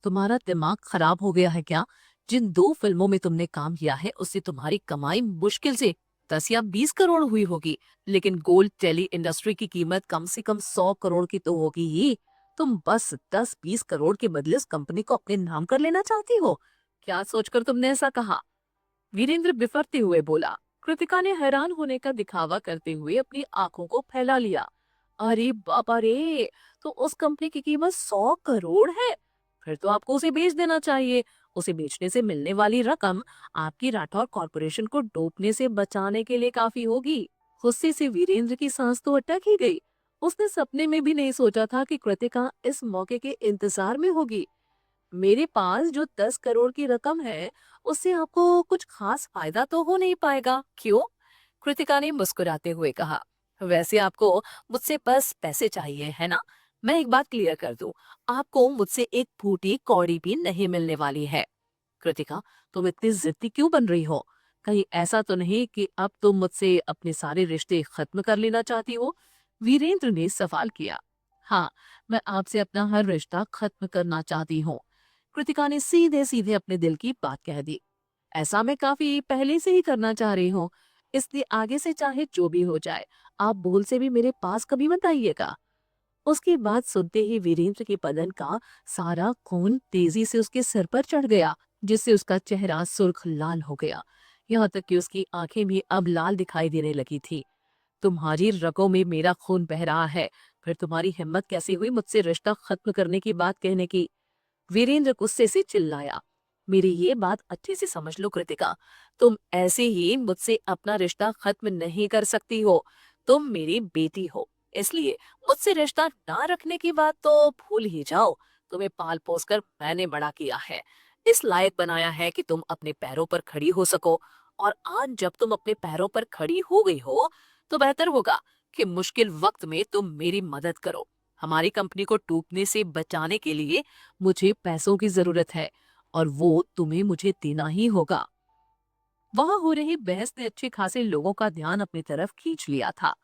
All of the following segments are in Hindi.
तुम्हारा दिमाग खराब हो गया है क्या? जिन 2 फिल्मों में तुमने काम किया है उससे तुम्हारी कमाई मुश्किल से 10 या 20 करोड़ हुई होगी, लेकिन गोल्ड टेली इंडस्ट्री की कीमत कम से कम 100 करोड़ की तो होगी ही। तुम बस 10-20 करोड़ के बदले उस कंपनी को अपने नाम कर लेना चाहती हो। क्या सोचकर तुमने ऐसा कहा? वीरेंद्र बिफरते हुए बोला। कृतिका ने हैरान होने का दिखावा करते हुए अपनी आंखों को फैला लिया। अरे बाबा रे, तो उस कंपनी की कीमत 100 करोड़ है? फिर तो आपको उसे बेच देना चाहिए। उसे बेचने से मिलने वाली रकम आपकी राठौर कॉरपोरेशन को डूबने से बचाने के लिए काफी होगी। गुस्से से वीरेंद्र की सांस तो अटक ही गई। उसने सपने में भी नहीं सोचा था कि कृतिका इस मौके के इंतजार में होगी। मेरे पास जो 10 करोड़ की रकम है, उससे आपको कुछ खास फायदा तो हो नहीं पाएगा, क्यों? कृतिका ने मुस्कुराते हुए कहा। वैसे आपको मुझसे बस पैसे चाहिए, है ना? मैं एक बात क्लियर कर दूं, आपको मुझसे एक फूटी कौड़ी भी नहीं मिलने वाली है। कृतिका, तुम इतनी जिद्दी क्यों बन रही हो? कहीं ऐसा तो नहीं कि अब तुम मुझसे अपने सारे रिश्ते खत्म कर लेना चाहती हो? वीरेंद्र ने सवाल किया। हाँ, मैं आपसे अपना हर रिश्ता खत्म करना चाहती हूँ। कृतिका ने सीधे सीधे अपने दिल की बात कह दी। ऐसा मैं काफी पहले से ही करना चाह रही हूँ, इसलिए आगे से चाहे जो भी हो जाए, आप भूल से भी मेरे पास कभी मत आइएगा। उसकी बात सुनते ही वीरेंद्र के बदन का सारा खून तेजी से उसके सिर पर चढ़ गया, जिससे उसका चेहरा सुर्ख लाल हो गया। यहाँ तक कि उसकी आंखें भी अब लाल दिखाई देने लगी थी। तुम्हारी रगों में मेरा खून बह रहा है, फिर तुम्हारी हिम्मत कैसे हुई मुझसे रिश्ता खत्म करने की बात कहने की? वीरेंद्र गुस्से से चिल्लाया। मेरी ये बात अच्छे से समझ लो कृतिका, तुम ऐसे ही मुझसे अपना रिश्ता खत्म नहीं कर सकती हो। तुम मेरी बेटी हो, इसलिए मुझसे रिश्ता ना रखने की बात तो भूल ही जाओ। तुम्हें पाल पोस कर मैंने बड़ा किया है, इस लायक बनाया है कि तुम अपने पैरों पर खड़ी हो सको। और आज जब तुम अपने पैरों पर खड़ी हो गई हो, तो बेहतर होगा कि मुश्किल वक्त में तुम मेरी मदद करो। हमारी कंपनी को डूबने से बचाने के लिए मुझे पैसों की जरूरत है, और वो तुम्हें मुझे देना ही होगा। वहां हो रही बहस ने अच्छे खासे लोगों का ध्यान अपनी तरफ खींच लिया था।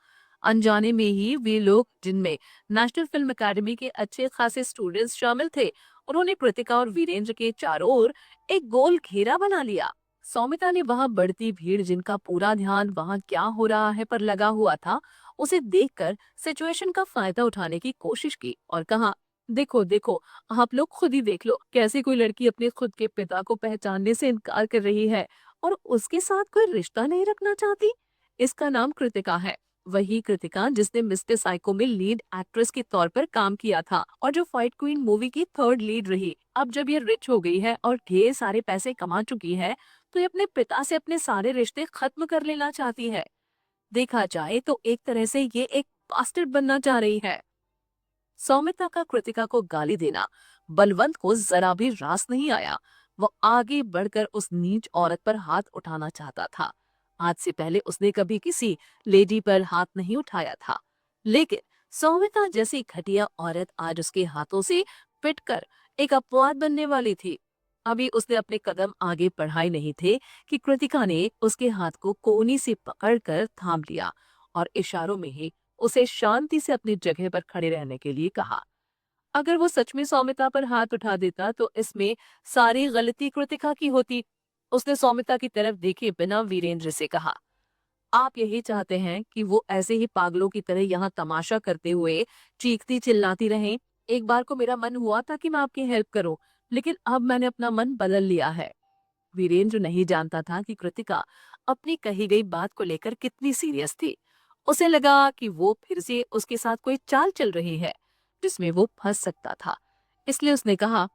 अनजाने में ही वे लोग, जिनमें नेशनल फिल्म एकेडमी के अच्छे खासे स्टूडेंट्स शामिल थे, उन्होंने कृतिका और वीरेंद्र के चारों ओर एक गोल घेरा बना लिया। सौमिता ने वहां बढ़ती भीड़, जिनका पूरा ध्यान वहां क्या हो रहा है पर लगा हुआ था, उसे देखकर सिचुएशन का फायदा उठाने की कोशिश की और कहा, देखो देखो, आप लोग खुद ही देख लो कैसे कोई लड़की अपने खुद के पिता को पहचानने से इनकार कर रही है और उसके साथ कोई रिश्ता नहीं रखना चाहती। इसका नाम कृतिका है, वही कृतिका जिसने मिस्टर साइको में लीड एक्ट्रेस के तौर पर काम किया था और जो फाइट क्वीन मूवी की थर्ड लीड रही। अब जब ये रिच हो गई है और ढेर सारे पैसे कमा चुकी है, तो ये अपने पिता से अपने सारे रिश्ते खत्म कर लेना चाहती है। देखा जाए तो एक तरह से ये एक बास्टर्ड बनना चाह रही है। सौमित्रा का कृतिका को गाली देना बलवंत को जरा भी रास नहीं आया। वो आगे बढ़कर उस नीच औरत पर हाथ उठाना चाहता था। आज से पहले उसने कभी किसी लेडी पर हाथ नहीं उठाया था, लेकिन सौमित्रा जैसी घटिया औरत आज उसके हाथों से पिटकर एक अपवाद बनने वाली थी। अभी उसने अपने कदम आगे बढ़ाए नहीं थे कि कृतिका ने उसके हाथ को कोहनी से पकड़कर थाम लिया और इशारों में ही उसे शांति से अपनी जगह पर खड़े रहने के लिए कहा। अगर वो सच में सौमिता पर हाथ उठा देता तो इसमें सारी गलती कृतिका की होती। उसने सौमिता की तरफ देखे बिना वीरेंद्र से कहा, आप यही चाहते हैं कि वो ऐसे ही पागलों की तरह यहाँ तमाशा करते हुए चीखती चिल्लाती रहें? एक बार को मेरा मन हुआ था कि मैं आपकी हेल्प करूं, लेकिन अब मैंने अपना मन बदल लिया है। वीरेंद्र नहीं जानता था कि कृतिका अपनी कही गई बात को लेकर कितनी सीरियस थी। उसे लगा कि वो फिर से उसके साथ कोई चाल चल रही है जिसमें वो फंस सकता था। इसलिए उसने कहा,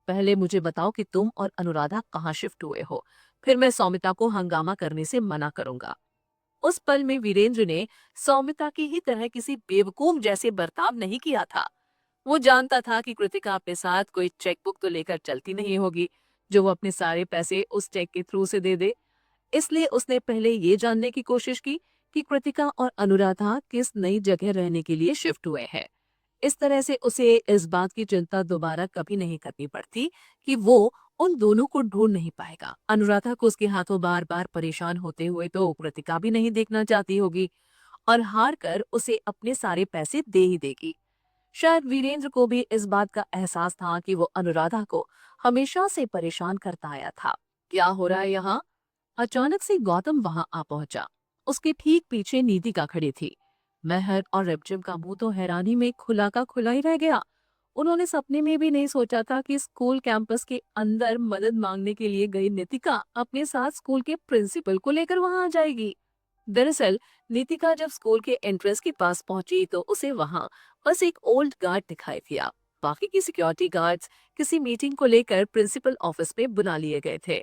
पहले मुझे बताओ कि तुम और अनुराधा कहाँ शिफ्ट हुए हो, फिर मैं सौमिता को हंगामा करने से मना करूंगा। उस पल में वीरेंद्र ने सौमिता की ही तरह किसी बेवकूफ जैसे बर्ताव नहीं किया था। वो जानता था कि कृतिका अपने साथ कोई चेकबुक तो लेकर चलती नहीं होगी जो वो अपने सारे पैसे उस चेक के थ्रू से दे दे। इसलिए उसने पहले ये जानने की कोशिश की कि कृतिका और अनुराधा किस नई जगह रहने के लिए शिफ्ट हुए हैं। इस तरह से उसे इस बात की चिंता दोबारा कभी नहीं करनी पड़ती कि वो उन दोनों को ढूंढ नहीं पाएगा। अनुराधा को उसके हाथों बार बार परेशान होते हुए तो कृतिका भी नहीं देखना चाहती होगी और हार कर उसे अपने सारे पैसे दे ही देगी। शायद वीरेंद्र को भी इस बात का एहसास था कि वो अनुराधा को हमेशा से परेशान करता आया था। क्या हो रहा है यहाँ? अचानक से गौतम वहां आ पहुंचा। उसके ठीक पीछे नीतिका खड़ी थी। महर और रिमझिम का मुंह तो हैरानी में खुला का खुला ही रह गया। उन्होंने सपने में भी नहीं सोचा था कि स्कूल कैंपस के अंदर मदद मांगने के लिए गई नितिका अपने साथ स्कूल के प्रिंसिपल को लेकर वहां आ जाएगी। दरअसल नितिका जब स्कूल के एंट्रेंस के पास पहुंची तो उसे वहां बस एक ओल्ड गार्ड दिखाई दिया। बाकी की सिक्योरिटी गार्ड्स किसी मीटिंग को लेकर प्रिंसिपल ऑफिस में बुला लिए गए थे।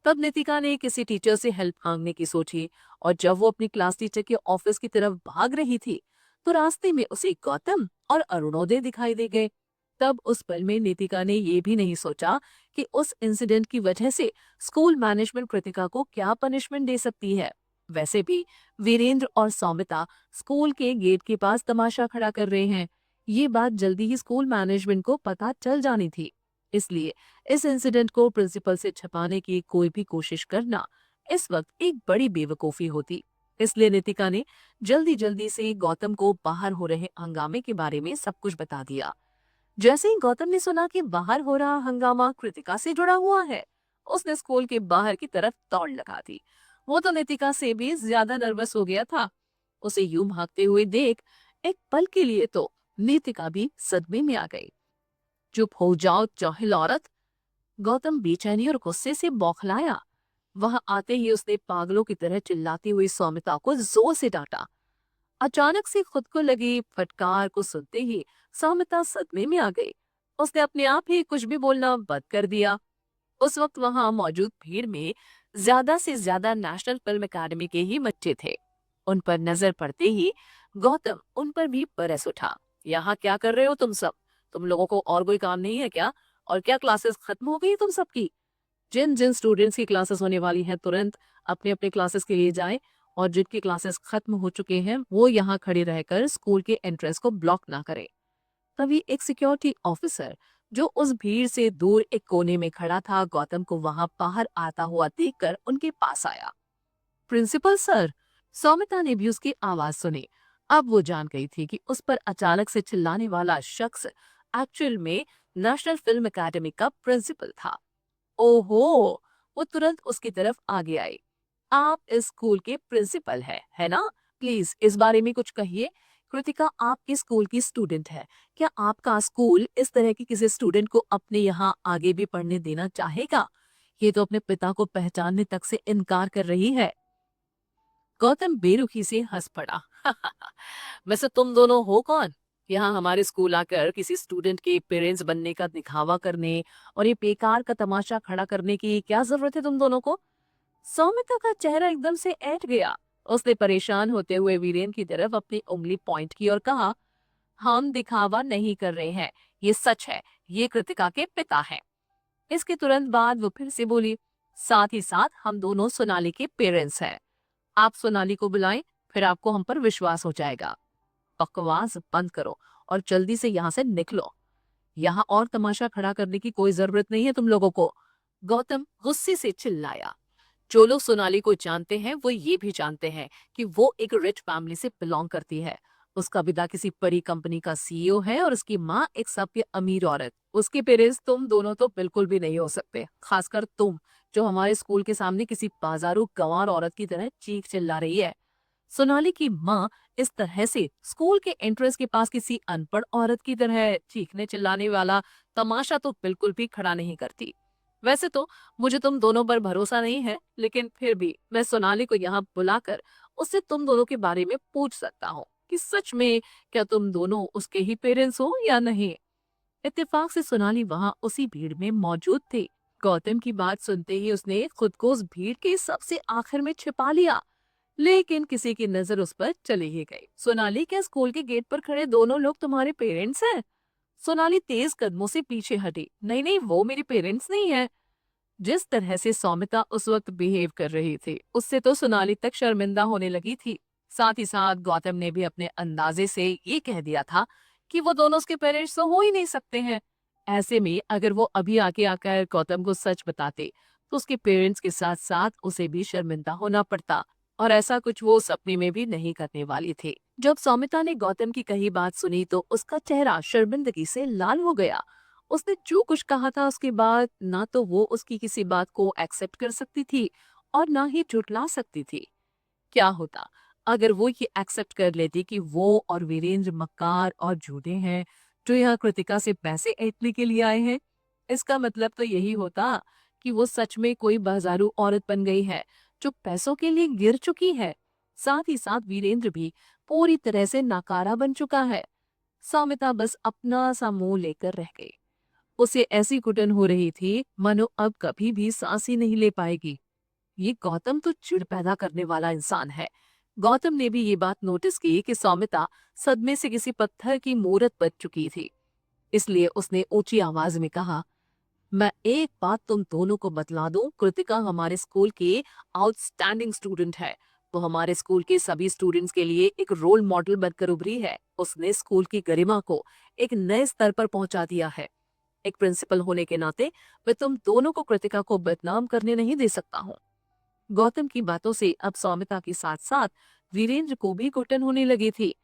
तब नितिका ने किसी टीचर से हेल्प मांगने की सोची और जब वो अपनी क्लास टीचर के ऑफिस की तरफ भाग रही थी तो रास्ते में उसे गौतम और अरुणोदय दिखाई दे गए। तब उस पल में नितिका ने ये भी नहीं सोचा कि उस इंसिडेंट की वजह से स्कूल मैनेजमेंट कृतिका को क्या पनिशमेंट दे सकती है। वैसे भी वीरेंद्र और सौमिता स्कूल के गेट के पास तमाशा खड़ा कर रहे हैं। ये बात जल्दी ही स्कूल मैनेजमेंट को पता चल जानी थी। इसलिए इस इंसिडेंट को प्रिंसिपल से छुपाने की कोई भी कोशिश करना इस वक्त एक बड़ी बेवकूफी होती। इसलिए नितिका ने जल्दी जल्दी से गौतम को बाहर हो रहे हंगामे के बारे में सब कुछ बता दिया। जैसे ही गौतम ने सुना कि बाहर हो रहा हंगामा कृतिका से जुड़ा हुआ है, उसने स्कूल के बाहर की तरफ दौड़ लगा दी। वो तो नितिका से भी ज्यादा नर्वस हो गया था। उसे यूं भागते हुए देख एक पल के लिए तो नितिका भी सदमे में आ गई। चुप हो जाओ जाहिल औरत! गौतम बेचैनी और गुस्से से बौखलाया। वहां आते ही उसने पागलों की तरह चिल्लाती हुई सौमिता को जोर से डांटा। अचानक से खुद को लगी फटकार को सुनते ही सौमिता सदमे में आ गई। उसने अपने आप ही कुछ भी बोलना बंद कर दिया। उस वक्त वहां मौजूद भीड़ में ज्यादा से ज्यादा नेशनल फिल्म एकेडमी के ही बच्चे थे। उन पर नजर पड़ते ही गौतम उन पर भी बरस उठा। यहाँ क्या कर रहे हो तुम सब? तुम लोगों को और कोई काम नहीं है क्या? और क्या क्लासेस खत्म हो गई तुम सबकी? जिन जिन स्टूडेंट्स की क्लासेस होने वाली हैं तुरंत अपने अपने क्लासेस के लिए जाएं और जिनकी क्लासेस खत्म हो चुके हैं वो यहाँ खड़े रहकर स्कूल के एंट्रेंस को ब्लॉक ना करें। तभी एक सिक्योरिटी ऑफिसर जो उस भीड़ से दूर एक कोने में खड़ा था गौतम को वहां बाहर आता हुआ देखकर उनके पास आया। Principal sir! सौमिता ने भी उसकी आवाज सुनी। अब वो जान गई थी कि उस पर अचानक से चिल्लाने वाला शख्स एक्चुअल में नेशनल फिल्म एकेडमी का प्रिंसिपल था। ओहो! वो तुरंत उसकी तरफ आगे आई। आप इस स्कूल के प्रिंसिपल है ना? प्लीज इस बारे में कुछ कहिए। कृतिका आपके स्कूल की स्टूडेंट है। क्या आपका स्कूल इस तरह की किसी स्टूडेंट को अपने यहाँ आगे भी पढ़ने देना चाहेगा? ये तो अपने पिता को पहचानने तक से इनकार कर रही है। गौतम बेरुखी से हंस पड़ा। वैसे तुम दोनों हो कौन? यहाँ हमारे स्कूल आकर किसी स्टूडेंट के पेरेंट्स बनने का दिखावा करने और ये बेकार का तमाशा खड़ा करने की क्या जरूरत है तुम दोनों को? सौमिता का चेहरा एकदम से ऐंठ गया। उसने परेशान होते हुए वीरेन की तरफ अपनी उंगली पॉइंट की और कहा, हम दिखावा नहीं कर रहे हैं, ये सच है। ये कृतिका के पिता हैं। इसके तुरंत बाद वो फिर से बोली, साथ ही साथ हम दोनों सोनाली के पेरेंट्स हैं। आप सोनाली को बुलाएं, फिर आपको हम पर विश्वास हो जाएगा। बकवास बंद करो और जल्दी से यहाँ से निकलो। यहाँ और तमाशा खड़ा करने की कोई जरूरत नहीं है तुम लोगों को। गौतम गुस्से से चिल्लाया। जो लोग सोनाली को जानते हैं वो ये भी जानते हैं कि वो एक रिच फैमिली से बिलोंग करती है। उसका पिता किसी बड़ी कंपनी का सीईओ है और उसकी माँ एक सबसे अमीर औरत। उसके पेरेंट्स तुम दोनों तो बिल्कुल भी नहीं हो सकते, खासकर तुम जो हमारे स्कूल के सामने किसी बाजारू गंवार औरत की तरह चीख चिल्ला रही है। सोनाली की माँ इस तरह से स्कूल के एंट्रेंस के पास किसी अनपढ़ औरत की तरह चीखने चिल्लाने वाला तमाशा तो बिल्कुल भी खड़ा नहीं करती। वैसे तो मुझे तुम दोनों पर भरोसा नहीं है, लेकिन फिर भी मैं सोनाली को यहाँ बुलाकर उससे तुम दोनों के बारे में पूछ सकता हूँ कि सच में क्या तुम दोनों उसके ही पेरेंट्स हो या नहीं। इत्तेफाक से सोनाली वहां उसी भीड़ में मौजूद थी। गौतम की बात सुनते ही उसने खुद को उस भीड़ के सबसे आखिर में छिपा लिया, लेकिन किसी की नजर उस पर चली ही गई। सोनाली, क्या स्कूल के गेट पर खड़े दोनों लोग तुम्हारे पेरेंट्स हैं? सोनाली तेज कदमों से पीछे हटी। नहीं नहीं, वो मेरे पेरेंट्स नहीं है। जिस तरह से सौमिता उस वक्त बिहेव कर रही थी उससे तो सोनाली तक शर्मिंदा होने लगी थी। साथ ही साथ गौतम ने भी अपने अंदाजे से ये कह दिया था कि वो दोनों उसके पेरेंट्स तो हो ही नहीं सकते हैं। ऐसे में अगर वो अभी आके आकर गौतम को सच बताते तो उसके पेरेंट्स के साथ साथ उसे भी शर्मिंदा होना पड़ता, और ऐसा कुछ वो सपने में भी नहीं करने वाली थी। जब सौमिता ने गौतम की कही बात सुनी तो उसका चेहरा शर्मिंदगी से लाल हो गया। उसने जो कुछ कहा था उसके बाद ना तो वो उसकी किसी बात को एक्सेप्ट कर सकती थी और ना ही झुठला सकती थी। क्या होता अगर वो ये एक्सेप्ट कर लेती कि वो और वीरेंद्र मक्कार और झूठे हैं, जो यहाँ कृतिका से पैसे ऐंठने के लिए आए हैं? इसका मतलब तो यही होता कि वो सच में कोई बाजारू औरत बन गई है, जो पैसों के लिए गिर चुकी है। साथ ही साथ वीरेंद्र भी पूरी तरह से नाकारा बन चुका है। सौमिता बस अपना सा मुंह लेकर रह गई। उसे ऐसी घुटन हो रही थी मानो अब कभी भी सांस ही नहीं ले पाएगी। ये गौतम तो चिढ़ पैदा करने वाला इंसान है। गौतम ने भी ये बात नोटिस की कि सौमिता सदमे से किसी पत्थर की मूरत बन चुकी थी। इसलिए उसने ऊंची आवाज में कहा, मैं एक बात तुम दोनों को बतला दूं, कृतिका हमारे स्कूल की आउटस्टैंडिंग स्टूडेंट है। वो हमारे स्कूल के सभी स्टूडेंट्स के लिए एक रोल मॉडल बनकर उभरी है। उसने स्कूल की गरिमा को एक नए स्तर पर पहुंचा दिया है। एक प्रिंसिपल होने के नाते मैं तुम दोनों को कृतिका को बदनाम करने नहीं दे सकता हूँ। गौतम की बातों से अब सौमिता के साथ साथ वीरेंद्र को भी घुटन होने लगी थी।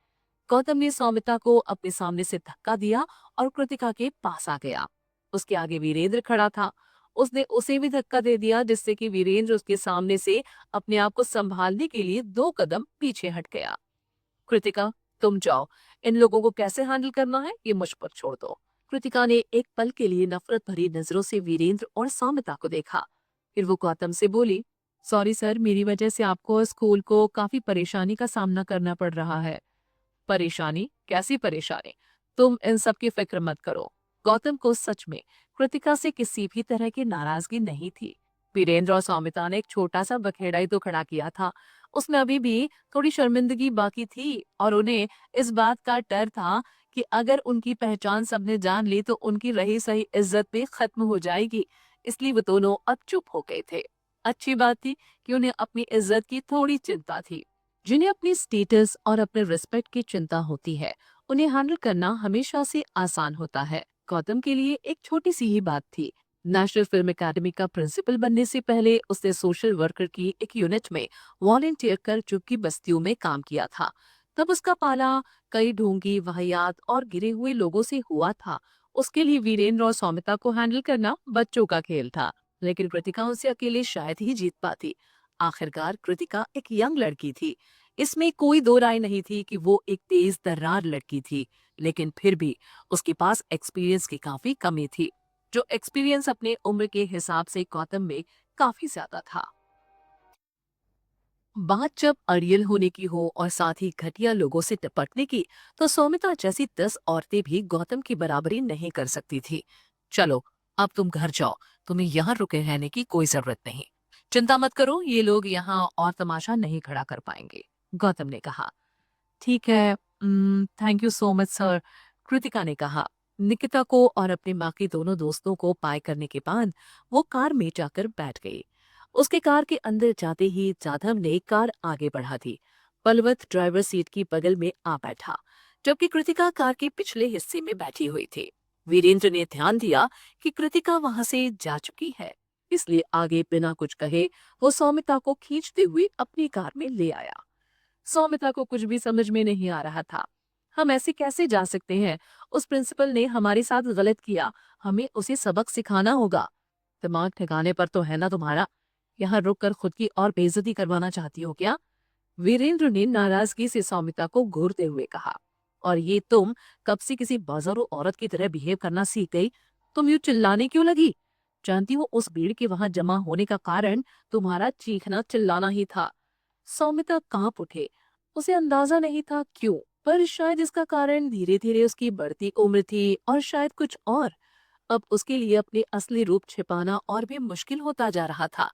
गौतम ने सौमिता को अपने सामने से धक्का दिया और कृतिका के पास आ गया। उसके आगे वीरेंद्र खड़ा था। उसने उसे भी धक्का दे दिया, जिससे कि वीरेंद्र उसके सामने से अपने आप को संभालने के लिए 2 कदम पीछे हट गया। कृतिका, तुम जाओ। इन लोगों को कैसे हैंडल करना है ये मुझ पर छोड़ दो। कृतिका ने एक पल के लिए नफरत भरी नजरों से वीरेंद्र और सौमिता को देखा। फिर वो गौतम से बोली, सॉरी सर, मेरी वजह से आपको और स्कूल को काफी परेशानी का सामना करना पड़ रहा है। परेशानी? कैसी परेशानी? तुम इन सब की फिक्र मत करो। गौतम को सच में कृतिका से किसी भी तरह की नाराजगी नहीं थी। वीरेंद्र और सौमिता ने एक छोटा सा बखेड़ा ही तो खड़ा किया था। उसमें अभी भी थोड़ी शर्मिंदगी बाकी थी और उन्हें इस बात का डर था कि अगर उनकी पहचान सबने जान ली तो उनकी रही सही इज्जत भी खत्म हो जाएगी। इसलिए वो दोनों अब चुप हो गए थे। अच्छी बात थी कि उन्हें अपनी इज्जत की थोड़ी चिंता थी। जिन्हें अपनी स्टेटस और अपने रिस्पेक्ट की चिंता होती है, उन्हें हैंडल करना हमेशा से आसान होता है। गौतम के लिए एक छोटी सी ही बात थी। नेशनल फिल्म एकेडमी का प्रिंसिपल बनने से पहले उसने सोशल वर्कर की एक यूनिट में वॉलेंटियर कर चुपकी बस्तियों में काम किया था। तब उसका पाला कई ढोंगी, वाहियात और गिरे हुए लोगों से हुआ था। उसके लिए वीरेंद्र और सौमिता को हैंडल करना बच्चों का खेल था, लेकिन कृतिका उनसे अकेले शायद ही जीत पाती। आखिरकार कृतिका एक यंग लड़की थी। इसमें कोई दो राय नहीं थी कि वो एक तेज तर्रार लड़की थी, लेकिन फिर भी उसके पास एक्सपीरियंस की काफी कमी थी। जो एक्सपीरियंस अपने उम्र के हिसाब से गौतम में काफी ज्यादा था। बात जब अड़ियल होने की हो और साथ ही घटिया लोगों से निपटने की, तो सौमिता जैसी 10 औरतें भी गौतम की बराबरी नहीं कर सकती थी। चलो, अब तुम घर जाओ। तुम्हें यहाँ रुके रहने की कोई जरूरत नहीं। चिंता मत करो, ये लोग यहाँ और तमाशा नहीं खड़ा कर पाएंगे। गौतम ने कहा, ठीक है, thank you so much sir. Kritika ने कहा। निकिता को और अपने बाकी दोनों दोस्तों को पाए करने के बाद वो कार में जाकर बैठ गई। उसके कार के अंदर जाते ही जाधव ने कार आगे बढ़ा दी। बलवंत ड्राइवर सीट की बगल में आ बैठा, जबकि कृतिका कार के पिछले हिस्से में बैठी हुई थी। वीरेंद्र ने ध्यान दिया कि कृतिका वहां से जा चुकी है, इसलिए आगे बिना कुछ कहे वो सौमिता को खींचते हुए अपनी कार में ले आया। सौमिता को कुछ भी समझ में नहीं आ रहा था। हम ऐसे कैसे जा सकते हैं? उस प्रिंसिपल ने हमारे साथ गलत किया, हमें उसे सबक सिखाना होगा। दिमाग ठिकाने पर तो है ना तुम्हारा? यहाँ रुक कर खुद की और बेइज्जती करवाना चाहती हो क्या? वीरेंद्र ने नाराजगी से सौमिता को घूरते हुए कहा। और ये तुम कब से किसी बाजारू औरत की तरह बिहेव करना सीख गई? तुम यूं चिल्लाने क्यों लगी? जानती हो उस भीड़ के वहां जमा होने का कारण तुम्हारा चीखना चिल्लाना ही था। सौमिता कांप उठे। उसे अंदाजा नहीं था क्यों, पर शायद इसका कारण धीरे धीरे उसकी बढ़ती उम्र थी और शायद कुछ और। अब उसके लिए अपने असली रूप छिपाना और भी मुश्किल होता जा रहा था।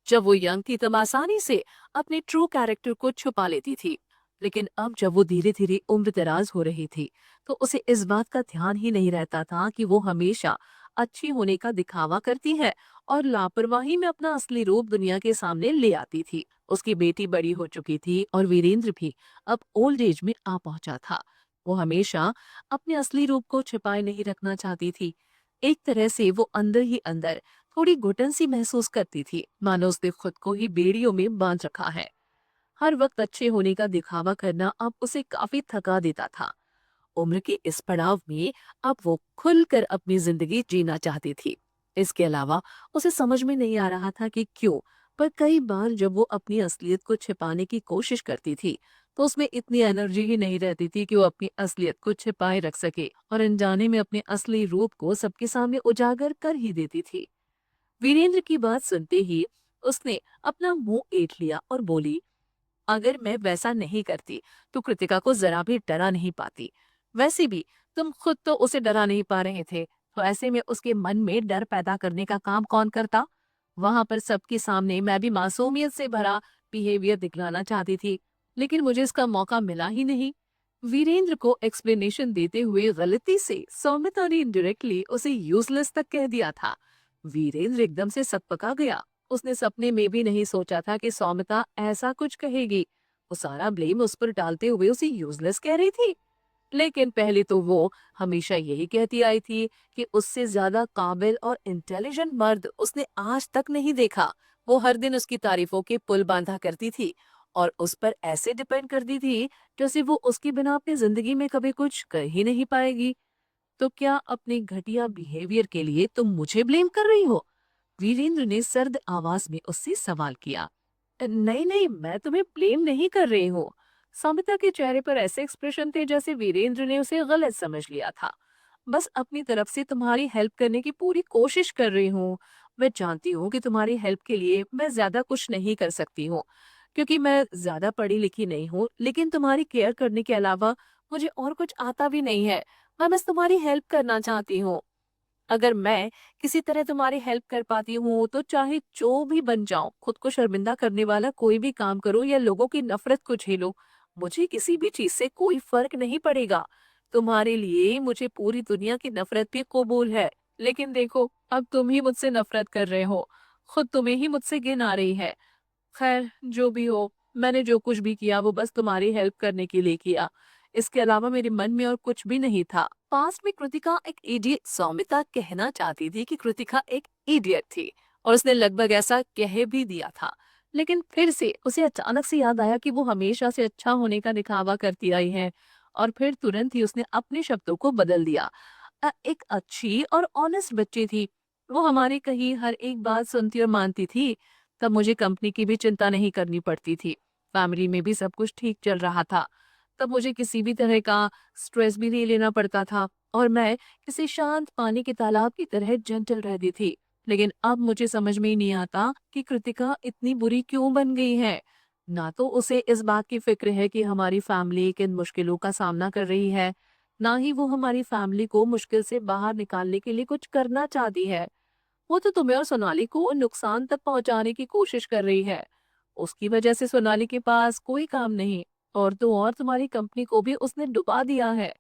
जब वो यंग थी तब आसानी से अपने ट्रू कैरेक्टर को छुपा लेती थी, लेकिन अब जब वो धीरे धीरे उम्र दराज हो रही थी तो उसे इस बात का ध्यान ही नहीं रहता था कि वो हमेशा अच्छी होने का दिखावा करती है और लापरवाही में अपना असली रूप दुनिया के सामने ले आती थी। उसकी बेटी बड़ी हो चुकी थी और वीरेंद्र भी अब ओल्ड एज में आ पहुंचा था। वो हमेशा अपने असली रूप को छिपाए नहीं रखना चाहती थी। एक तरह से वो अंदर ही अंदर थोड़ी घुटन सी महसूस करती थी, मानो उसने खुद को ही बेड़ियों में बांध रखा है। हर वक्त अच्छे होने का दिखावा करना अब उसे काफी थका देता था। उम्र के इस पड़ाव में अब वो खुलकर अपनी जिंदगी जीना चाहती थी। इसके अलावा उसे समझ में नहीं आ रहा था कि क्यों, पर कई बार जब वो अपनी असलियत को छिपाने की कोशिश करती थी तो उसमें इतनी एनर्जी ही नहीं रहती थी कि वो अपनी असलियत को छिपाए रख सके और अनजाने में अपने असली रूप को सबके सामने उजागर कर ही देती थी। वीरेंद्र की बात सुनते ही उसने अपना मुंह ऐंठ लिया और बोली, अगर मैं वैसा नहीं करती तो कृतिका को जरा भी डरा नहीं पाती। वैसे भी तुम खुद तो उसे डरा नहीं पा रहे थे, तो ऐसे में उसके मन में डर पैदा करने का काम कौन करता? वहां पर सबके सामने मैं भी मासूमियत से भरा बिहेवियर दिखलाना चाहती थी, लेकिन मुझे इसका मौका मिला ही नहीं। वीरेंद्र को एक्सप्लेनेशन देते हुए गलती से सौमिता ने इनडायरेक्टली उसे यूजलेस तक कह दिया था। वीरेंद्र एकदम से सकपका गया। उसने सपने में भी नहीं सोचा था कि सौमिता ऐसा कुछ कहेगी। वो सारा ब्लेम उस पर डालते हुए उसे यूजलेस कह रही थी। लेकिन पहले तो वो हमेशा यही कहती आई थी कि उससे ज्यादा काबिल और इंटेलिजेंट मर्द उसने आज तक नहीं देखा। वो हर दिन उसकी तारीफों के पुल बांधा करती थी और उस पर ऐसे डिपेंड करती थी जैसे वो उसके बिना अपनी जिंदगी में कभी कुछ कर ही नहीं पाएगी। तो क्या अपने घटिया बिहेवियर के लिए तुम मुझे ब्लेम कर रही हो? वीरेंद्र ने सर्द आवाज में उससे सवाल किया। नहीं नहीं, मैं तुम्हें ब्लेम नहीं कर रही हूँ। समिता के चेहरे पर ऐसे एक्सप्रेशन थे जैसे वीरेंद्र ने उसे गलत समझ लिया था। बस अपनी तरफ से तुम्हारी हेल्प करने की पूरी कोशिश कर रही हूँ। मैं जानती हूँ कि तुम्हारी हेल्प के लिए मैं ज्यादा कुछ नहीं कर सकती हूँ, क्योंकि मैं ज्यादा पढ़ी लिखी नहीं हूँ, लेकिन तुम्हारी केयर करने के अलावा मुझे और कुछ आता भी नहीं है। मैं बस तुम्हारी हेल्प करना चाहती हूँ। अगर मैं किसी तरह तुम्हारी हेल्प कर पाती हूँ तो चाहे जो भी बन जाऊं, खुद को शर्मिंदा करने वाला कोई भी काम करो या लोगों की नफरत को झेलो, मुझे किसी भी चीज से कोई फर्क नहीं पड़ेगा। तुम्हारे लिए मुझे पूरी दुनिया की नफरत भी कबूल है। लेकिन देखो, अब तुम ही मुझसे नफरत कर रहे हो। खुद तुम्हें ही मुझसे घिन आ रही है। खैर, जो भी हो, मैंने जो कुछ भी किया वो बस तुम्हारी हेल्प करने के लिए किया। इसके अलावा मेरे मन में और कुछ भी नहीं था। पास्ट में कृतिका एक इडियट, सौमिता कहना चाहती थी कि कृतिका एक इडियट थी और उसने लगभग ऐसा कह भी दिया था। लेकिन फिर से उसे अचानक से याद आया कि वो हमेशा से अच्छा होने का दिखावा करती आई है, और फिर तुरंत ही उसने अपने शब्दों को बदल दिया। एक अच्छी और ऑनेस्ट बच्ची थी। वो हमारी कही हर एक बात सुनती और मानती थी। तब मुझे कंपनी की भी चिंता नहीं करनी पड़ती थी। फैमिली में भी सब कुछ ठीक चल रहा था। तब मुझे किसी भी तरह का स्ट्रेस भी नहीं लेना पड़ता था और मैं किसी शांत पानी के तालाब की तरह जेंटल रहती थी। लेकिन अब मुझे समझ में ही नहीं आता कि कृतिका इतनी बुरी क्यों बन गई है। ना तो उसे इस बात की फिक्र है कि हमारी फैमिली किन मुश्किलों का सामना कर रही है, ना ही वो हमारी फैमिली को मुश्किल से बाहर निकालने के लिए कुछ करना चाहती है। वो तो तुम्हें और सोनाली को नुकसान तक पहुंचाने की कोशिश कर रही है। उसकी वजह से सोनाली के पास कोई काम नहीं, और तो और तुम्हारी कंपनी को भी उसने डुबा दिया है।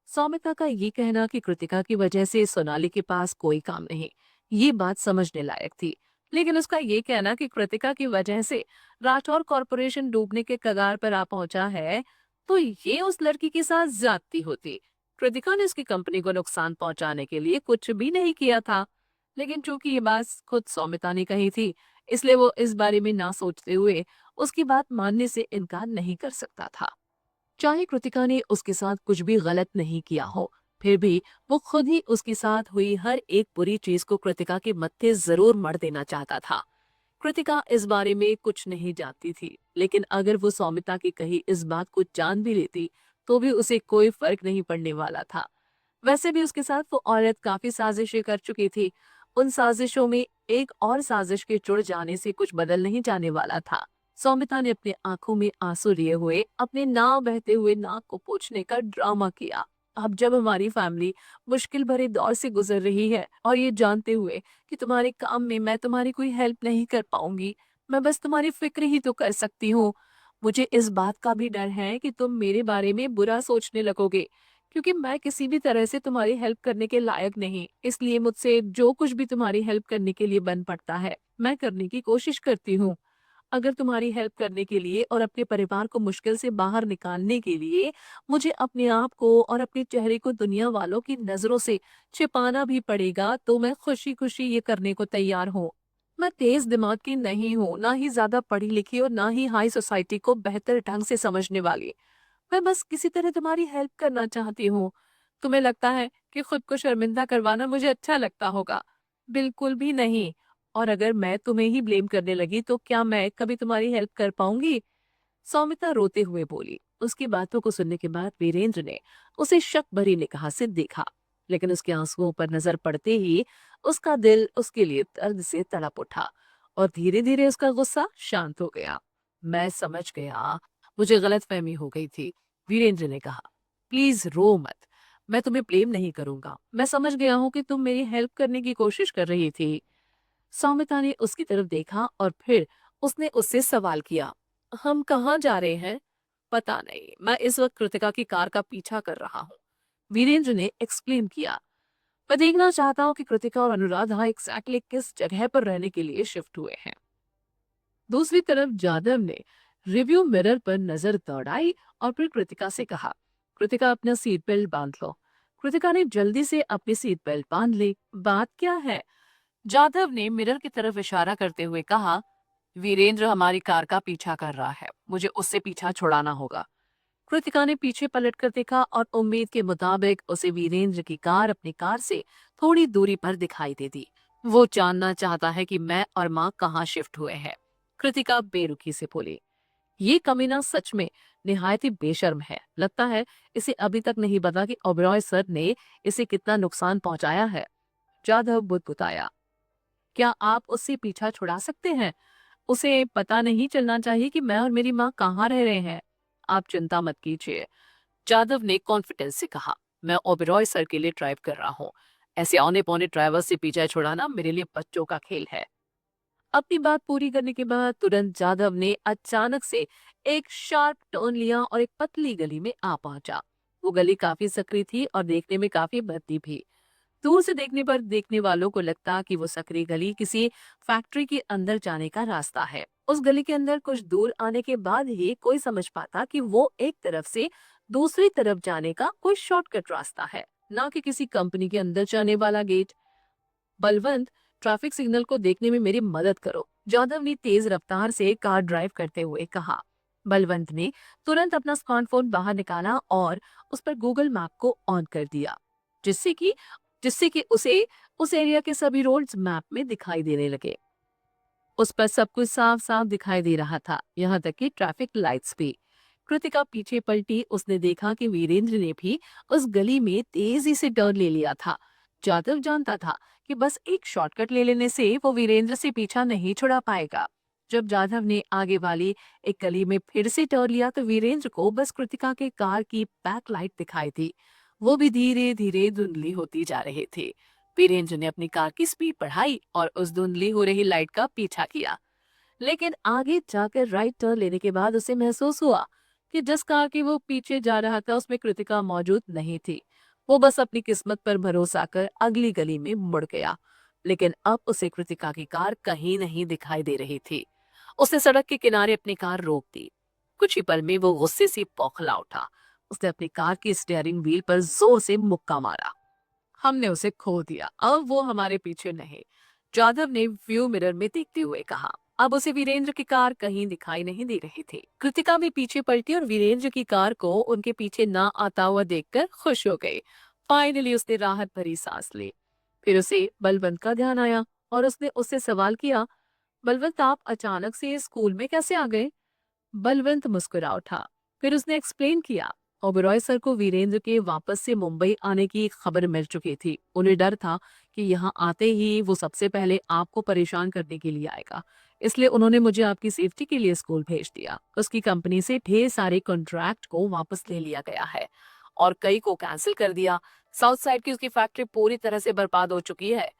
सौमिता का ये कहना कि कृतिका की वजह से सोनाली के पास कोई काम नहीं, ये बात समझने लायक थी। लेकिन उसका ये कहना कि कृतिका की वजह से राठौर कॉरपोरेशन डूबने के कगार पर आ पहुंचा है, तो ये उस लड़की के साथ ज्यादती होती। कृतिका ने उसकी कंपनी को नुकसान पहुंचाने के लिए कुछ भी नहीं किया था। लेकिन चूंकि ये बात खुद सौमिता ने कही थी, इसलिए वो इस बारे में ना सोचते हुए उसकी बात मानने से इनकार नहीं कर सकता था। चाहे कृतिका ने उसके साथ कुछ भी गलत नहीं किया हो, फिर भी वो खुद ही उसके साथ हुई हर एक बुरी चीज को कृतिका के मत्थे जरूर मढ़ देना चाहता था। कृतिका इस बारे में कुछ नहीं जानती थी, लेकिन अगर वो सौमिता की कही इस बात को जान भी लेती तो भी उसे कोई फर्क नहीं पड़ने वाला था। वैसे भी उसके साथ वो औरत काफी साजिशें कर चुकी थी। उन साजिशों में एक और साजिश के जुड़ जाने से कुछ बदल नहीं जाने वाला था। सौमिता ने अपनी आंखों में आंसू लिए हुए अपने नाव बहते हुए नाक को पोंछने का ड्रामा किया। अब जब हमारी फैमिली मुश्किल भरे दौर से गुजर रही है और ये जानते हुए कि तुम्हारे काम में मैं तुम्हारी कोई हेल्प नहीं कर पाऊंगी, मैं बस तुम्हारी फिक्र ही तो कर सकती हूँ। मुझे इस बात का भी डर है कि तुम मेरे बारे में बुरा सोचने लगोगे, क्योंकि मैं किसी भी तरह से तुम्हारी हेल्प करने के लायक नहीं। इसलिए मुझसे जो कुछ भी तुम्हारी हेल्प करने के लिए बन पड़ता है, मैं करने की कोशिश करती हूँ। अगर तुम्हारी हेल्प करने के लिए और अपने परिवार को मुश्किल से बाहर निकालने के लिए मुझे अपने आप को और अपने चेहरे को दुनिया वालों की नजरों से छिपाना भी पड़ेगा, तो मैं खुशी खुशी ये करने को तैयार हूँ। मैं तेज दिमाग की नहीं हूँ, ना ही ज्यादा पढ़ी लिखी और ना ही हाई सोसाइटी को बेहतर ढंग से समझने वाली। मैं बस किसी तरह तुम्हारी हेल्प करना चाहती हूँ। तुम्हें लगता है कि खुद को शर्मिंदा करवाना मुझे अच्छा लगता होगा? बिल्कुल भी नहीं। और अगर मैं तुम्हें ही ब्लेम करने लगी तो क्या मैं कभी तुम्हारी हेल्प कर पाऊंगी? सौमिता रोते हुए बोली। उसकी बातों को सुनने के बाद वीरेंद्र ने उसे शक भरी निगाह से देखा, लेकिन उसके आंसुओं पर नजर पड़ते ही उसका दिल उसके लिए दर्द से तड़प उठा और धीरे धीरे उसका गुस्सा शांत हो गया। मैं समझ गया, मुझे गलतफहमी हो गई थी, वीरेंद्र ने कहा। प्लीज रो मत, मैं तुम्हें ब्लेम नहीं करूंगा। मैं समझ गया हूँ कि तुम मेरी हेल्प करने की कोशिश कर रही थी। सौमिता ने उसकी तरफ देखा और फिर उसने उससे सवाल किया, हम कहाँ जा रहे हैं? पता नहीं, मैं इस वक्त कृतिका की कार का पीछा कर रहा हूँ, वीरेंद्र ने एक्सप्लेन किया। मैं देखना चाहता हूँ कि कृतिका और अनुराधा एग्जैक्टली किस जगह पर रहने के लिए शिफ्ट हुए हैं। दूसरी तरफ जादव ने रिव्यू मिरर पर नजर दौड़ाई और फिर कृतिका से कहा, कृतिका अपना सीट बेल्ट बांध लो। कृतिका ने जल्दी से अपनी सीट बेल्ट बांध ली। बात क्या है? जाधव ने मिरर की तरफ इशारा करते हुए कहा, वीरेंद्र हमारी कार का पीछा कर रहा है, मुझे उससे पीछा छुड़ाना होगा। कृतिका ने पीछे पलटकर देखा और उम्मीद के मुताबिक उसे वीरेंद्र की कार अपनी कार से थोड़ी दूरी पर दिखाई दे दी। वो जानना चाहता है कि मैं और माँ कहाँ शिफ्ट हुए हैं, कृतिका बेरुखी से बोली। ये कमीना सच में निहायत ही बेशर्म है। लगता है इसे अभी तक नहीं पता कि ओबरॉय सर ने इसे कितना नुकसान पहुंचाया है। जाधव बुदबुदाया, क्या आप उससे पीछा छुड़ा सकते हैं? उसे पता नहीं चलना चाहिए कि मैं और मेरी माँ कहाँ रह रहे हैं। आप चिंता मत कीजिए, जाधव ने कॉन्फिडेंस से कहा। मैं ओबेरॉय सर के लिए ड्राइव कर रहा हूँ। ऐसे औने पौने ड्राइवर से पीछा छुड़ाना मेरे लिए बच्चों का खेल है। अपनी बात पूरी करने के बाद तुरंत जाधव ने अचानक से एक शार्प टर्न लिया और एक पतली गली में आ पहुंचा। वो गली काफी सकरी थी और देखने में काफी भद्दी भी। दूर से देखने पर देखने वालों को लगता कि वो सकरी गली किसी फैक्ट्री के अंदर जाने का रास्ता है। उस गली के अंदर कुछ दूर आने के बाद ही कोई समझ पाता कि वो एक तरफ से दूसरी तरफ जाने का कोई शॉर्टकट रास्ता है, ना कि किसी कंपनी के अंदर जाने वाला गेट। बलवंत, ट्रैफिक सिग्नल को देखने में मेरी मदद करो, जाधव ने तेज रफ्तार से कार ड्राइव करते हुए कहा। बलवंत ने तुरंत अपना स्मार्टफोन बाहर निकाला और उस पर गूगल मैप को ऑन कर दिया, जिससे कि जिससे कि उसे उस एरिया के सभी रोड्स मैप में दिखाई देने लगे। उस पर सब कुछ साफ साफ दिखाई दे रहा था, यहाँ तक कि ट्रैफिक लाइट्स भी। कृतिका पीछे पलटी, उसने देखा कि वीरेंद्र ने भी उस गली में तेजी से टर्न ले लिया था। जाधव जानता था कि बस एक शॉर्टकट ले लेने से वो वीरेंद्र से पीछा नहीं छुड़ा पाएगा। जब जाधव ने आगे वाली एक गली में फिर से टर्न लिया तो वीरेंद्र को बस कृतिका के कार की बैक लाइट दिखाई थी। वो भी धीरे धीरे धुंधली होती जा रही थी। वीरेंद्र ने अपनी कार की स्पीड बढ़ाई और उस धुंधली हो रही लाइट का पीछा किया, लेकिन आगे जाकर राइट टर्न लेने के बाद उसे महसूस हुआ कि जिस कार के वो पीछे जा रहा था उसमें कृतिका मौजूद नहीं थी। वो बस अपनी किस्मत पर भरोसा कर अगली गली में मुड़ गया, लेकिन अब उसे कृतिका की कार कहीं नहीं दिखाई दे रही थी। उसने सड़क के किनारे अपनी कार रोक दी। कुछ ही पल में वो गुस्से से बौखला उठा। उसने अपनी कार की स्टीयरिंग व्हील पर जोर से मुक्का मारा। हमने उसे खो दिया, अब वो हमारे पीछे नहीं, जाधव ने व्यू मिरर में देखते हुए कहा। अब उसे वीरेंद्र की कार कहीं दिखाई नहीं दे रही थी। कृतिका भी पीछे पलटी और वीरेंद्र की कार को उनके पीछे ना आता हुआ देखकर खुश हो गई। फाइनली उसने राहत भरी सांस ली। फिर उसे बलवंत का ध्यान आया और उसने उससे सवाल किया, बलवंत आप अचानक से स्कूल में कैसे आ गए? बलवंत मुस्कुरा उठा। फिर उसने एक्सप्लेन किया, ओबेरॉय सर को वीरेंद्र के वापस से मुंबई आने की खबर मिल चुकी थी। उन्हें डर था कि यहाँ आते ही वो सबसे पहले आपको परेशान करने के लिए आएगा, इसलिए उन्होंने मुझे आपकी सेफ्टी के लिए स्कूल भेज दिया। उसकी कंपनी से ढेर सारे कॉन्ट्रैक्ट को वापस ले लिया गया है और कई को कैंसिल कर दिया। साउथ साइड की उसकी फैक्ट्री पूरी तरह से बर्बाद हो चुकी है।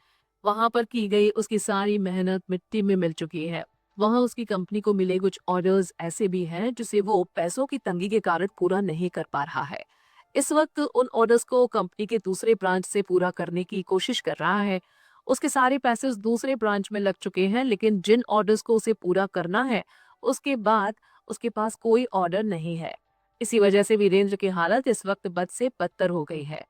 वहां पर की गई उसकी सारी मेहनत मिट्टी में मिल चुकी है। वहां उसकी कंपनी को मिले कुछ ऑर्डर्स ऐसे भी हैं जिसे वो पैसों की तंगी के कारण पूरा नहीं कर पा रहा है। इस वक्त उन ऑर्डर्स को कंपनी के दूसरे ब्रांच से पूरा करने की कोशिश कर रहा है। उसके सारे पैसे उस दूसरे ब्रांच में लग चुके हैं, लेकिन जिन ऑर्डर्स को उसे पूरा करना है उसके बाद उसके पास कोई ऑर्डर नहीं है। इसी वजह से वीरेंद्र की हालत इस वक्त बद से बदतर हो गई है।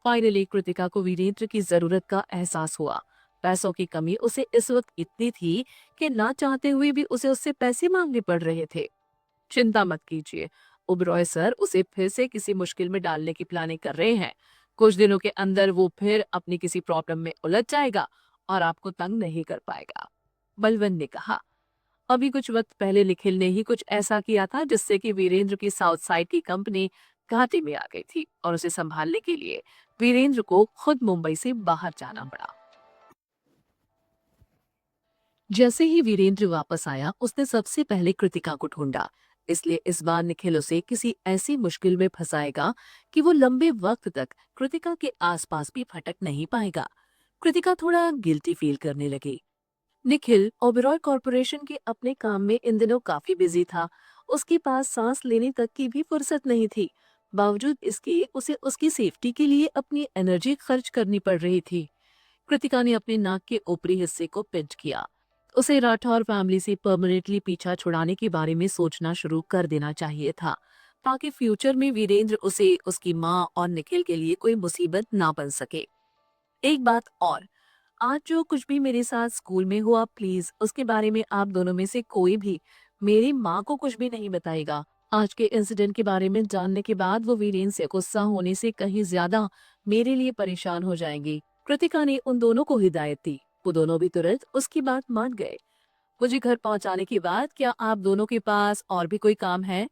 फाइनली कृतिका को वीरेंद्र की जरूरत का एहसास हुआ। पैसों की कमी उसे इस वक्त इतनी थी कि ना चाहते हुए भी उसे उससे पैसे मांगने पड़ रहे थे। चिंता मत कीजिए, ओबरॉय सर उसे फिर से किसी मुश्किल में डालने की प्लानिंग कर रहे हैं। कुछ दिनों के अंदर वो फिर अपनी किसी प्रॉब्लम में उलझ जाएगा और आपको तंग नहीं कर पाएगा। बलवंत ने कहा, अभी कुछ वक्त पहले निखिल ने ही कुछ ऐसा किया था जिससे कि वीरेंद्र की साउथ साइड की कंपनी घाटे में आ गई थी और उसे संभालने के लिए वीरेंद्र को खुद मुंबई से बाहर जाना पड़ा। जैसे ही वीरेंद्र वापस आया उसने सबसे पहले कृतिका को ढूंढा, इसलिए इस बार निखिल उसे किसी ऐसी मुश्किल में फंसाएगा कि वो लंबे वक्त तक कृतिका के आसपास भी भटक नहीं पाएगा। कृतिका थोड़ा गिल्टी फील करने लगी। निखिल ओबेरॉय कॉरपोरेशन के अपने काम में इन दिनों काफी बिजी था। उसके पास सांस लेने तक की भी फुर्सत नहीं थी। बावजूद इसके उसे उसकी सेफ्टी के लिए अपनी एनर्जी खर्च करनी पड़ रही थी। कृतिका ने अपने नाक के ऊपरी हिस्से को पिंच किया। उसे राठौर फैमिली से परमानेंटली पीछा छुड़ाने के बारे में सोचना शुरू कर देना चाहिए था, ताकि फ्यूचर में वीरेंद्र उसे उसकी माँ और निखिल के लिए कोई मुसीबत ना बन सके। एक बात और, आज जो कुछ भी मेरे साथ स्कूल में हुआ प्लीज उसके बारे में आप दोनों में से कोई भी मेरी माँ को कुछ भी नहीं बताएगा। आज के इंसिडेंट के बारे में जानने के बाद वो वीरेन से गुस्सा होने से कहीं ज्यादा मेरे लिए परेशान हो जाएंगी। कृतिका ने उन दोनों को हिदायत दी। वो दोनों भी तुरंत उसकी बात मान गए। मुझे घर पहुंचाने के बाद क्या आप दोनों के पास और भी कोई काम है?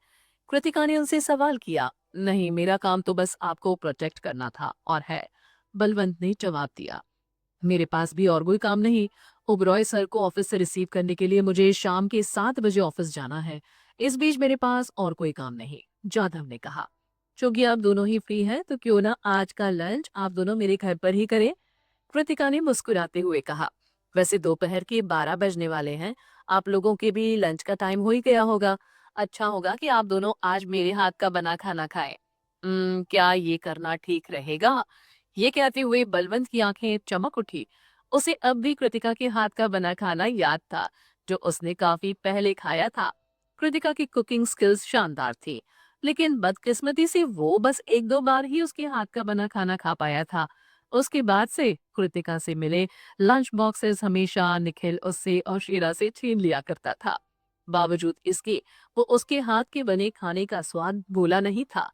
कृतिका ने उनसे सवाल किया। नहीं, मेरा काम तो बस आपको प्रोटेक्ट करना था और है, बलवंत ने जवाब दिया। मेरे पास भी और कोई काम नहीं। ओबरॉय सर को ऑफिस से रिसीव करने के लिए मुझे शाम के 7 बजे ऑफिस जाना है। इस बीच मेरे पास और कोई काम नहीं, जाधव ने कहा। चूंकि आप दोनों ही फ्री हैं तो क्यों ना आज का लंच आप दोनों मेरे घर पर ही करें, कृतिका ने मुस्कुराते हुए कहा। वैसे दोपहर के 12 बजने वाले हैं, आप लोगों के भी लंच का टाइम हो ही गया होगा। अच्छा होगा कि आप दोनों आज मेरे हाथ का बना खाना खाएं। क्या ये करना ठीक रहेगा? ये कहते हुए बलवंत की आंखें चमक उठी। उसे अब भी कृतिका के हाथ का बना खाना याद था, जो उसने काफी पहले खाया था। कृतिका की कुकिंग स्किल्स शानदार थी, लेकिन बदकिस्मती से वो बस एक दो बार ही उसके हाथ का बना खाना खा पाया था। उसके बाद से कृतिका से मिले लंच बॉक्सेस हमेशा निखिल उससे और शीरा से छीन लिया करता था। बावजूद इसके वो उसके हाथ के बने खाने का स्वाद भूला नहीं था।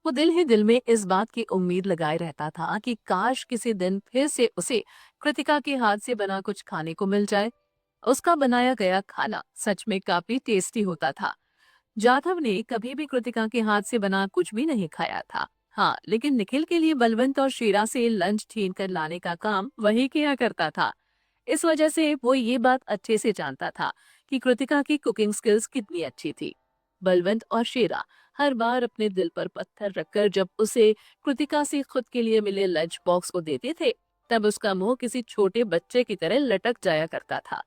वो दिल ही दिल में इस बात की उम्मीद लगाए रहता था कि काश किसी दिन फिर से उसे कृतिका के हाथ से बना कुछ खाने को मिल जाए। उसका बनाया गया खाना सच में काफी टेस्टी होता था। जाधव ने कभी भी कृतिका के हाथ से बना कुछ भी नहीं खाया था। हाँ, लेकिन निखिल के लिए बलवंत और शीरा से लंच छीन कर लाने का काम वही किया करता था। इस वजह से वो ये बात अच्छे से जानता था कि कृतिका की कुकिंग स्किल्स कितनी अच्छी थी। बलवंत और शेरा हर बार अपने दिल पर पत्थर रखकर जब उसे कृतिका से खुद के लिए मिले लंच बॉक्स को देते थे, तब उसका मुंह किसी छोटे बच्चे की तरह लटक जाया करता था।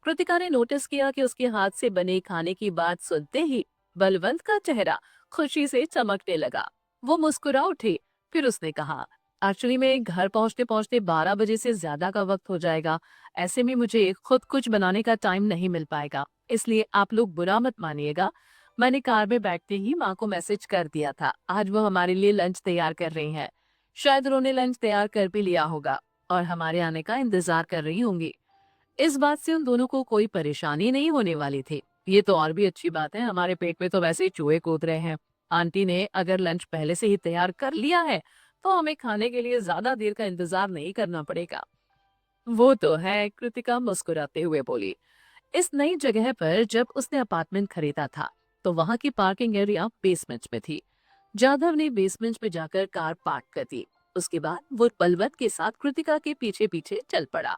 कृतिका ने नोटिस किया कि उसके हाथ से बने खाने की बात सुनते ही बलवंत का चेहरा खुशी से चमकने लगा। वो मुस्कुरा उठी। फिर उसने कहा, एक्चुअली मैं घर पहुंचते पहुंचते 12 बजे से ज्यादा का वक्त हो जाएगा। ऐसे में मुझे खुद कुछ बनाने का टाइम नहीं मिल पाएगा, इसलिए आप लोग बुरा मत मानिएगा। मैंने कार में बैठते ही माँ को मैसेज कर दिया था, आज वो हमारे लिए लंच तैयार कर रही हैं। शायद उन्होंने लंच तैयार कर भी लिया होगा और हमारे आने का इंतजार कर रही होंगी। इस बात से उन दोनों को कोई परेशानी नहीं होने वाली थी। ये तो और भी अच्छी बात है, हमारे पेट में तो वैसे ही चूहे कूद रहे हैं। आंटी ने अगर लंच पहले से ही तैयार कर लिया है तो हमें खाने के लिए ज्यादा देर का इंतजार नहीं करना पड़ेगा। वो तो है, कृतिका मुस्कुराते हुए बोली। इस नई जगह पर जब उसने अपार्टमेंट खरीदा था तो वहां की पार्किंग एरिया बेसमेंट में थी। जाधव ने बेसमेंट में जाकर कार पार्क कर दी। उसके बाद वो बलवंत के साथ कृतिका के पीछे पीछे चल पड़ा।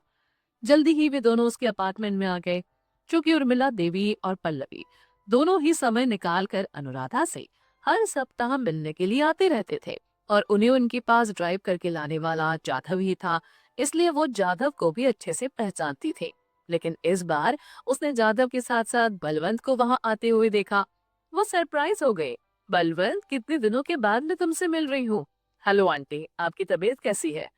जल्दी ही वे दोनों उसके अपार्टमेंट में आ गए। चूंकि उर्मिला देवी और पल्लवी दोनों ही समय निकालकर अनुराधा से हर सप्ताह मिलने के लिए आते रहते थे और उन्हें उनके पास ड्राइव करके लाने वाला जाधव ही था, इसलिए वो जाधव को भी अच्छे से पहचानती थी। लेकिन इस बार उसने जाधव के साथ साथ बलवंत को वहां आते हुए देखा। वो सरप्राइज हो गए। बलवंत, कितने दिनों के बाद मैं तुमसे मिल रही हूँ। हेलो आंटी, आपकी तबीयत कैसी है?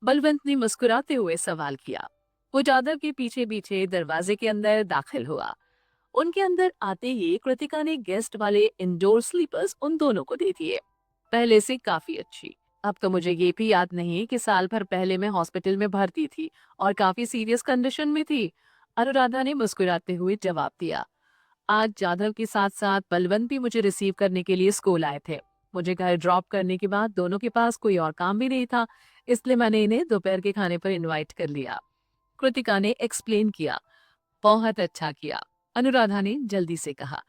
बलवंत ने मुस्कुराते हुए सवाल किया। वो जादव के पीछे पीछे दरवाजे के अंदर दाखिल हुआ। उनके अंदर आते ही कृतिका ने गेस्ट वाले इंडोर स्लीपर्स उन दोनों को दे दिए। पहले से काफी अच्छी, अब तो मुझे ये भी याद नहीं कि साल भर पहले मैं हॉस्पिटल में भर्ती थी और काफी सीरियस कंडीशन में थी। अनुराधा ने मुस्कुराते हुए जवाब दिया। आज जाधव के साथ साथ बलवंत भी मुझे रिसीव करने के लिए स्कूल आए थे। मुझे घर ड्रॉप करने के बाद दोनों के पास कोई और काम भी नहीं था, इसलिए मैंने इन्हें दोपहर के खाने पर इनवाइट कर लिया। कृतिका ने एक्सप्लेन किया। बहुत अच्छा किया, अनुराधा ने जल्दी से कहा।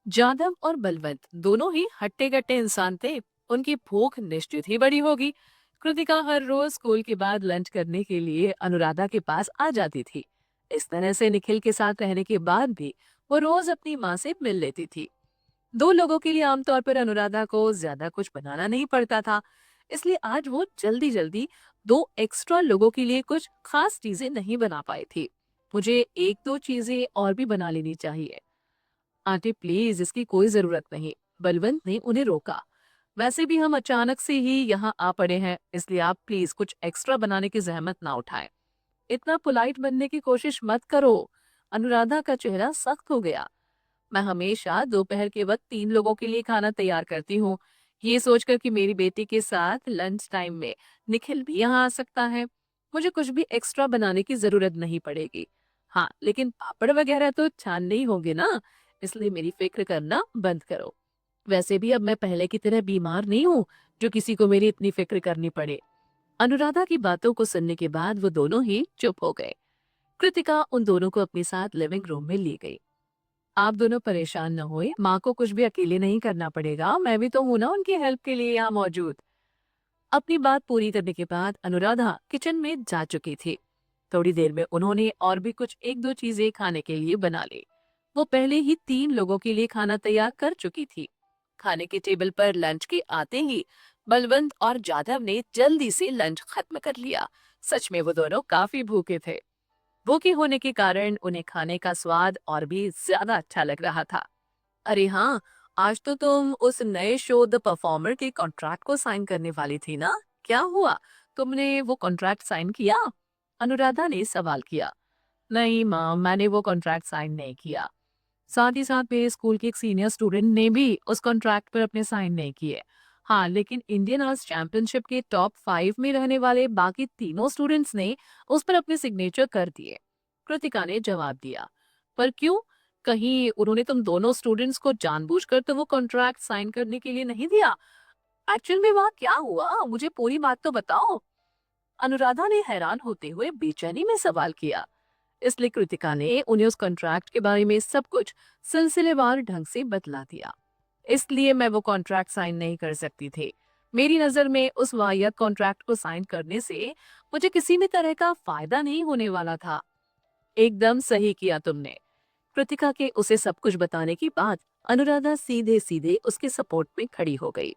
जाधव और बलवंत दोनों ही हट्टे कट्टे इंसान थे। उनकी भूख निश्चित ही बड़ी होगी। कृतिका हर रोज स्कूल के बाद लंच करने के लिए अनुराधा के पास आ जाती थी। इस तरह से निखिल के साथ रहने के बाद भी वो रोज अपनी माँ से मिल लेती थी। दो लोगों के लिए आमतौर पर अनुराधा को ज्यादा कुछ बनाना नहीं पड़ता था, इसलिए आज वो जल्दी जल्दी दो एक्स्ट्रा लोगों के लिए कुछ खास चीजें नहीं बना पाई थी। मुझे एक दो चीजें और भी बना लेनी चाहिए। आंटी प्लीज, इसकी कोई जरूरत नहीं, बलवंत ने उन्हें रोका। वैसे भी हम अचानक से ही यहाँ आ पड़े हैं, इसलिए आप प्लीज कुछ एक्स्ट्रा बनाने की जहमत ना उठाएं। इतना पोलाइट बनने की कोशिश मत करो। अनुराधा का चेहरा सख्त हो गया। मैं हमेशा दोपहर के वक्त 3 लोगों के लिए खाना तैयार करती हूँ, ये सोचकर कि मेरी बेटी के साथ लंच टाइम में निखिल भी यहाँ आ सकता है। मुझे कुछ भी एक्स्ट्रा बनाने की जरूरत नहीं पड़ेगी। हाँ, लेकिन पापड़ वगैरह तो छानने ही होंगे ना, इसलिए मेरी फिक्र करना बंद करो। वैसे भी अब मैं पहले की तरह बीमार नहीं हूँ जो किसी को मेरी इतनी फिक्र करनी पड़े। अनुराधा की बातों को सुनने के बाद वो दोनों ही चुप हो गए। कृतिका उन दोनों को अपने साथ लिविंग रूम में ले गई। आप दोनों परेशान न होए, माँ को कुछ भी अकेले नहीं करना पड़ेगा, मैं भी तो हूं ना उनकी हेल्प के लिए यहाँ मौजूद। अपनी बात पूरी करने के बाद अनुराधा किचन में जा चुकी थी। थोड़ी देर में उन्होंने और भी कुछ एक दो चीजें खाने के लिए बना ली। वो पहले ही 3 लोगों के लिए खाना तैयार कर चुकी थी। खाने के टेबल पर लंच के आते ही बलवंत और जाधव ने जल्दी से लंच खत्म कर लिया। सच में वो दोनों काफी भूखे थे। भूखे होने के कारण उन्हें खाने का स्वाद और भी ज्यादा अच्छा लग रहा था। अरे हाँ, आज तो तुम उस नए शो द परफॉर्मर के कॉन्ट्रैक्ट को साइन करने वाली थी ना? क्या हुआ? तुमने वो कॉन्ट्रैक्ट साइन किया? अनुराधा ने सवाल किया। नहीं माँ, मैंने वो कॉन्ट्रैक्ट साइन नहीं किया। साथ ही साथ मेरे स्कूल के एक सीनियर स्टूडेंट ने भी उस कॉन्ट्रैक्ट पर अपने साइन नहीं किए। हाँ, लेकिन इंडियन आर्ट्स चैंपियनशिप के टॉप 5 में रहने वाले बाकी तीनों स्टूडेंट्स ने उस पर अपने सिग्नेचर कर दिए। कृतिका ने जवाब दिया। पर क्यों? कहीं उन्होंने तुम दोनों स्टूडेंट्स को जानबूझकर तो वो कॉन्ट्रैक्ट साइन करने के लिए नहीं दिया? एक्चुअल में वहाँ क्या हुआ, मुझे पूरी बात तो बताओ। अनुराधा ने हैरान होते हुए बेचैनी में सवाल किया। इसलिए कृतिका ने उन्हें उस कॉन्ट्रैक्ट के बारे में सब कुछ सिलसिलेवार ढंग से बतला दिया। इसलिए मैं वो कॉन्ट्रैक्ट साइन नहीं कर सकती थी। मेरी नजर में उस वाहियात कॉन्ट्रैक्ट को साइन करने से मुझे किसी भी तरह का फायदा नहीं होने वाला था। एकदम सही किया तुमने। कृतिका के उसे सब कुछ बताने के बाद अनुराधा सीधे सीधे उसके सपोर्ट में खड़ी हो गई।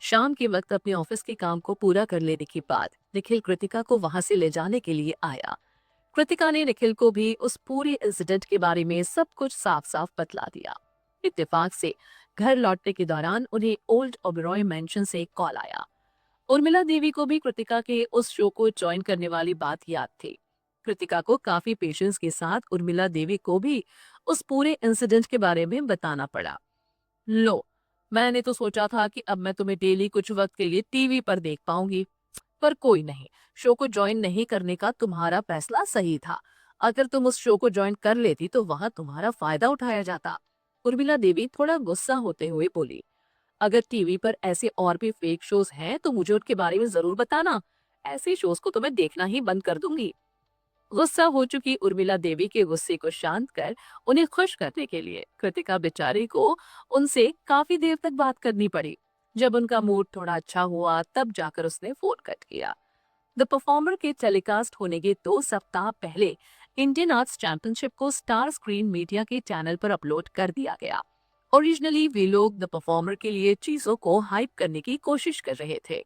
शाम के वक्त अपने ऑफिस के काम को पूरा कर लेने के बाद निखिल कृतिका को वहां से ले जाने के लिए आया। कृतिका ने निखिल को भी उस पूरे इंसिडेंट के बारे में सब कुछ साफ साफ बतला दिया। इत्तेफाक से घर लौटने के दौरान उन्हें ओल्ड ओबेरॉय मेंशन से एक कॉल आया। उर्मिला देवी को भी कृतिका के उस शो को ज्वाइन करने वाली बात याद थी। कृतिका को काफी पेशेंस के साथ उर्मिला देवी को भी उस पूरे इंसिडेंट के बारे में बताना पड़ा। लो, मैंने तो सोचा था कि अब मैं तुम्हें डेली कुछ वक्त के लिए टीवी पर देख पाऊंगी, पर कोई नहीं। शो को ज्वाइन नहीं करने का तुम्हारा फैसला सही था। अगर तुम उस शो को ज्वाइन कर लेती तो वहां तुम्हारा फायदा उठाया जाता। उर्मिला देवी थोड़ा गुस्सा होते हुए बोली। अगर टीवी पर ऐसे और भी फेक शोज हैं तो मुझे उनके बारे में जरूर बताना। ऐसे शोज को तो मैं देखना ही बंद कर दूंगी। गुस्सा हो चुकी उर्मिला देवी के गुस्से को शांत कर उन्हें खुश करने के लिए कृतिका बेचारी को उनसे काफी देर तक बात करनी पड़ी। जब उनका मूड थोड़ा अच्छा हुआ तब जाकर उसने फोन कट किया। द परफॉर्मर के टेलीकास्ट होने के 2 सप्ताह पहले इंडियन आर्ट्स चैंपियनशिप को स्टार स्क्रीन मीडिया के चैनल पर अपलोड कर दिया गया। ओरिजिनली वे लोग द परफॉर्मर के लिए चीजों को हाइप करने की कोशिश कर रहे थे।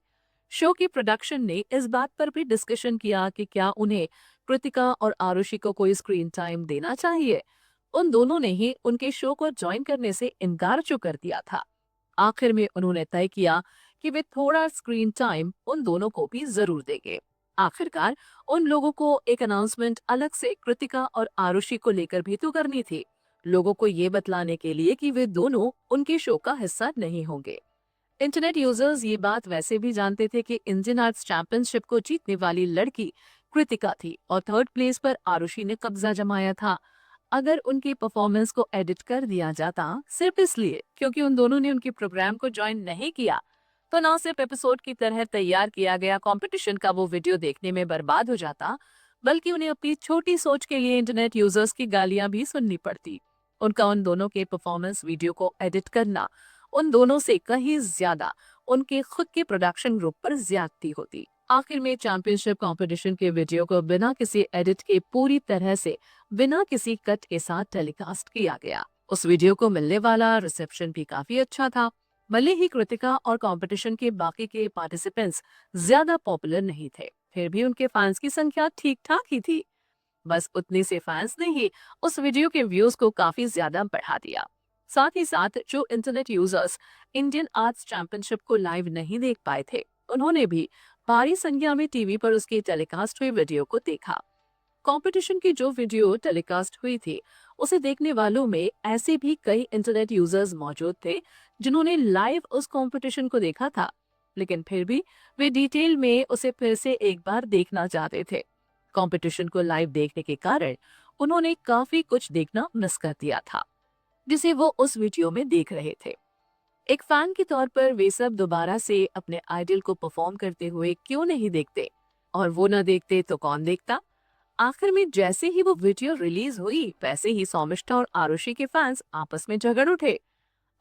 शो की प्रोडक्शन ने इस बात पर भी डिस्कशन किया कि क्या उन्हें कृतिका और आरुषि को कोई स्क्रीन टाइम देना चाहिए। उन दोनों ने ही उनके शो को ज्वाइन करने से इनकार जो कर दिया था। आखिर में उन्होंने तय किया कि वे थोड़ा स्क्रीन टाइम उन दोनों को भी जरूर देंगे। आखिरकार उन लोगों को एक अनाउंसमेंट अलग से कृतिका और आरुषि को लेकर भी तो करनी थी, लोगों को ये बतलाने के लिए कि वे दोनों उनके शो का हिस्सा नहीं होंगे। इंटरनेट यूजर्स ये बात वैसे भी जानते थे कि इंडियन आर्ट्स चैंपियनशिप को जीतने वाली लड़की कृतिका थी और थर्ड प्लेस पर आरुषि ने कब्जा जमाया था। अगर उनकी परफॉर्मेंस को एडिट कर दिया जाता सिर्फ इसलिए क्योंकि उन दोनों ने उनके प्रोग्राम को ज्वाइन नहीं किया, तो ना सिर्फ एपिसोड की तरह तैयार किया गया कंपटीशन का वो वीडियो देखने में बर्बाद हो जाता, बल्कि उन्हें अपनी छोटी सोच के लिए इंटरनेट यूजर्स की गालियां भी सुननी पड़ती। उनका उन दोनों के परफॉर्मेंस वीडियो को एडिट करना उन दोनों से कहीं ज्यादा उनके खुद के प्रोडक्शन ग्रुप पर ज्यादती होती। आखिर में चैंपियनशिप कंपटीशन के वीडियो को बिना किसी एडिट के पूरी तरह से बिना किसी कट के साथ टेलीकास्ट किया गया। उस वीडियो को मिलने वाला रिसेप्शन भी काफी अच्छा था। भले ही कृतिका और कंपटीशन के बाकी के पार्टिसिपेंट्स ज्यादा पॉपुलर नहीं थे, फिर भी उनके फैंस की संख्या ठीक ठाक ही थी। बस उतने से फैंस ने ही उस वीडियो के व्यूज को काफी ज्यादा बढ़ा दिया। साथ ही साथ जो internet users Indian arts championship को लाइव नहीं देख पाए थे, उन्होंने भी भारी संख्या में टीवी पर उसकी टेलीकास्ट हुई वीडियो को देखा। कंपटीशन की जो वीडियो टेलीकास्ट हुई थी, उसे देखने वालों में ऐसे भी कई इंटरनेट यूजर्स मौजूद थे जिन्होंने लाइव उस कंपटीशन को देखा था, लेकिन फिर भी वे डिटेल में उसे फिर से एक बार देखना चाहते थे। कंपटीशन को लाइव देखने के कारण उन्होंने काफी कुछ देखना मिस कर दिया था जिसे वो उस वीडियो में देख रहे थे। एक फैन के तौर पर वे सब दोबारा से अपने आइडल को परफॉर्म करते हुए क्यों नहीं देखते, और वो ना देखते तो कौन देखता। आखिर में जैसे ही वो वीडियो रिलीज हुई, वैसे ही सौमिष्ठा और आरुषि के फैंस आपस में झगड़ उठे।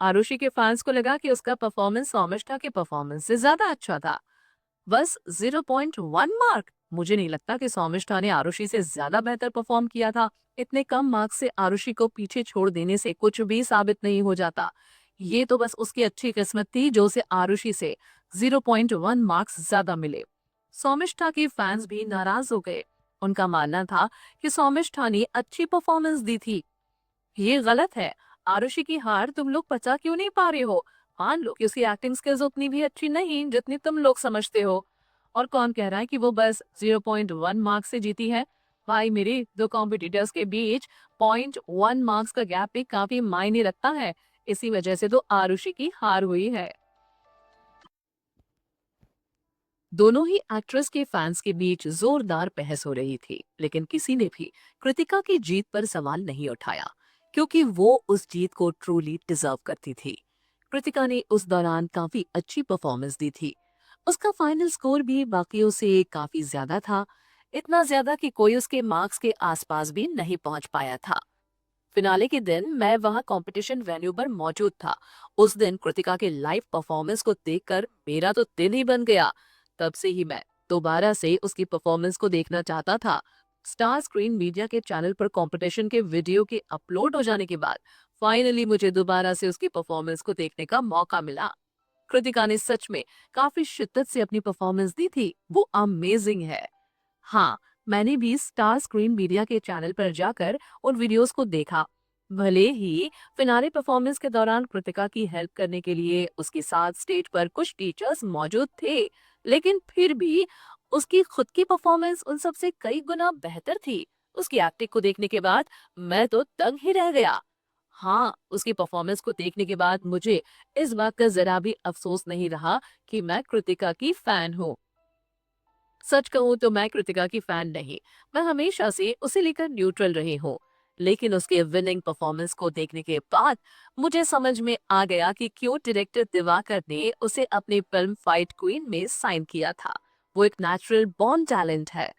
आरुषि के फैंस को लगा कि उसका परफॉर्मेंस सौमिष्ठा के परफॉर्मेंस से ज्यादा अच्छा था। बस 0.1 मार्क। मुझे नहीं लगता कि सौमिष्ठा ने आरुषि से ज्यादा बेहतर परफॉर्म किया था। इतने कम मार्क्स से आरुषि को पीछे छोड़ देने से कुछ भी साबित नहीं हो जाता। ये तो बस उसकी अच्छी किस्मत थी जो उसे आरुषि से 0.1 मार्क्स ज्यादा मिले। सौमिष्ठा के फैंस भी नाराज हो गए। उनका मानना था कि सौमिष्ठा ने अच्छी परफॉर्मेंस दी थी। ये गलत है। आरुषि की हार तुम लोग पचा क्यों नहीं पा रहे हो? मान लो कि उसकी एक्टिंग स्किल्स उतनी भी अच्छी नहीं जितनी तुम लोग समझते हो। और कौन कह रहा है कि वो बस 0.1 मार्क्स से जीती है? भाई मेरे दो कॉम्पिटिटर्स के बीच 0.1 मार्क्स का गैप भी काफी मायने रखता है। इसी वजह से तो आरुषि की हार हुई है। दोनों ही एक्ट्रेस के फैंस के बीच जोरदार बहस हो रही थी, लेकिन किसी ने भी कृतिका की जीत पर सवाल नहीं उठाया क्योंकि वो उस जीत को ट्रूली डिजर्व करती थी। कृतिका ने उस दौरान काफी अच्छी परफॉर्मेंस दी थी। उसका फाइनल स्कोर भी बाकियों से काफी ज्यादा था, इतना ज्यादा कि कोई उसके मार्क्स के आसपास भी नहीं पहुंच पाया था। फिनाले के दिन मैं वहां कंपटीशन वेन्यू पर मौजूद था। उस दिन कृतिका के लाइव परफॉर्मेंस को देखकर मेरा तो दिल ही बन गया। तब से ही मैं दोबारा से उसकी परफॉर्मेंस को देखना चाहता था। स्टार स्क्रीन मीडिया के चैनल पर कंपटीशन के वीडियो के अपलोड हो जाने के बाद फाइनली मुझे दोबारा से उसकी परफॉर्मेंस को देखने का मौका मिला। कृतिका ने सच में काफी शिद्दत से अपनी परफॉर्मेंस दी थी। वो अमेजिंग है। हाँ, मैंने भी स्टार स्क्रीन मीडिया के चैनल पर जाकर उन वीडियोस को देखा। भले ही फिनाले परफॉर्मेंस के दौरान कृतिका की हेल्प करने के लिए उसके साथ स्टेज पर कुछ टीचर्स मौजूद थे, लेकिन फिर भी उसकी खुद की परफॉर्मेंस उन सबसे कई गुना बेहतर थी। उसकी एक्टिंग को देखने के बाद मैं तो दंग ही रह गया। हाँ, उसकी परफॉर्मेंस को देखने के बाद मुझे इस बात का जरा भी अफसोस नहीं रहा कि मैं कृतिका की फैन हूँ। सच कहूँ तो मैं कृतिका की फैन नहीं, मैं हमेशा से उसे लेकर न्यूट्रल रही हूँ। लेकिन उसके विनिंग परफॉर्मेंस को देखने के बाद मुझे समझ में आ गया कि क्यों डायरेक्टर दिवाकर ने उसे अपनी फिल्म फाइट क्वीन में साइन किया था। वो एक नेचुरल बॉर्न टैलेंट है।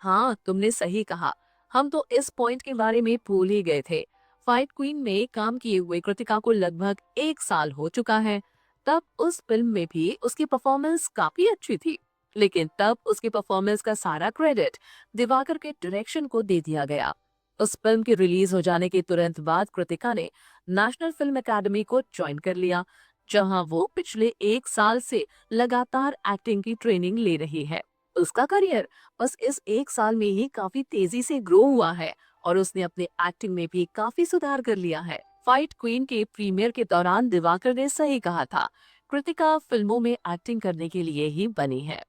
हाँ, तुमने सही कहा। हम तो इस पॉइंट के बारे में भूल ही गए थे। फाइट क्वीन में काम किए हुए कृतिका को लगभग 1 साल हो चुका है। तब उस फिल्म में भी उसकी परफॉर्मेंस काफी अच्छी थी, लेकिन तब उसकी परफॉर्मेंस का सारा क्रेडिट दिवाकर के डायरेक्शन को दे दिया गया। उस फिल्म के रिलीज हो जाने के तुरंत बाद कृतिका ने नेशनल फिल्म एकेडमी को ज्वाइन कर लिया, जहां वो पिछले 1 साल से लगातार एक्टिंग की ट्रेनिंग ले रही है। उसका करियर बस इस 1 साल में ही काफी तेजी से ग्रो हुआ है और उसने अपने एक्टिंग में भी काफी सुधार कर लिया है। फाइट क्वीन के प्रीमियर के दौरान दिवाकर ने सही कहा था, कृतिका फिल्मों में एक्टिंग करने के लिए ही बनी है।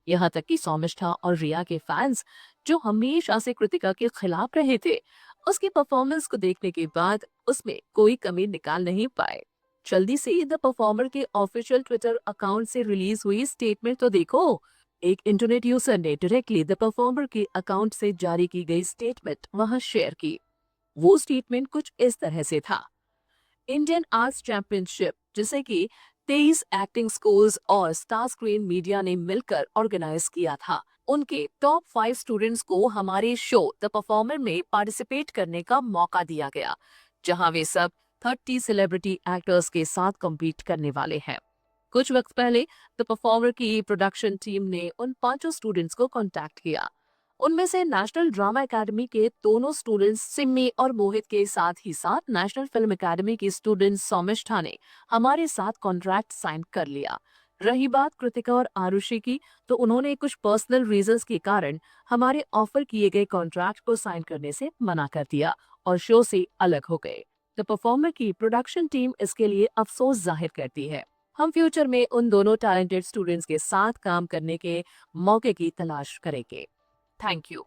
यहाँ तक कि सौमिष्ठा और रिया के फैंस जो हमेशा से कृतिका के खिलाफ रहे थे, उसकी परफॉर्मेंस को देखने के बाद उसमें कोई कमी निकाल नहीं पाए। जल्दी से द परफॉर्मर के ऑफिशियल ट्विटर अकाउंट से रिलीज हुई स्टेटमेंट तो देखो। एक इंटरनेट यूजर ने डायरेक्टली द परफॉर्मर के अकाउंट से जारी की गई स्टेटमेंट वहां शेयर की। वो स्टेटमेंट कुछ इस तरह से था। इंडियन आर्ट्स चैंपियनशिप, जिसे कि 23 एक्टिंग स्कूल्स और स्टार स्क्रीन मीडिया ने मिलकर ऑर्गेनाइज किया था, उनके टॉप 5 स्टूडेंट्स को हमारे शो द परफॉर्मर में पार्टिसिपेट करने का मौका दिया गया, जहां वे सब 30 सेलिब्रिटी एक्टर्स के साथ compete करने वाले हैं। कुछ वक्त पहले द परफॉर्मर की प्रोडक्शन टीम ने उन 5 स्टूडेंट्स को कांटेक्ट किया। उनमें से नेशनल ड्रामा एकेडमी के दोनों स्टूडेंट्स सिम्मी और मोहित के साथ ही साथ नेशनल फिल्म एकेडमी के स्टूडेंट सौमिष्ठा ने हमारे साथ कॉन्ट्रैक्ट साइन कर लिया। रही बात कृतिका और आरुषि की, तो उन्होंने कुछ पर्सनल रीजंस के कारण हमारे ऑफर किए गए कॉन्ट्रैक्ट को साइन करने से मना कर दिया और शो से अलग हो गए। द परफॉर्मर की प्रोडक्शन टीम इसके लिए अफसोस जाहिर करती है। हम फ्यूचर में उन दोनों टैलेंटेड स्टूडेंट्स के साथ काम करने के मौके की तलाश करेंगे। Thank you.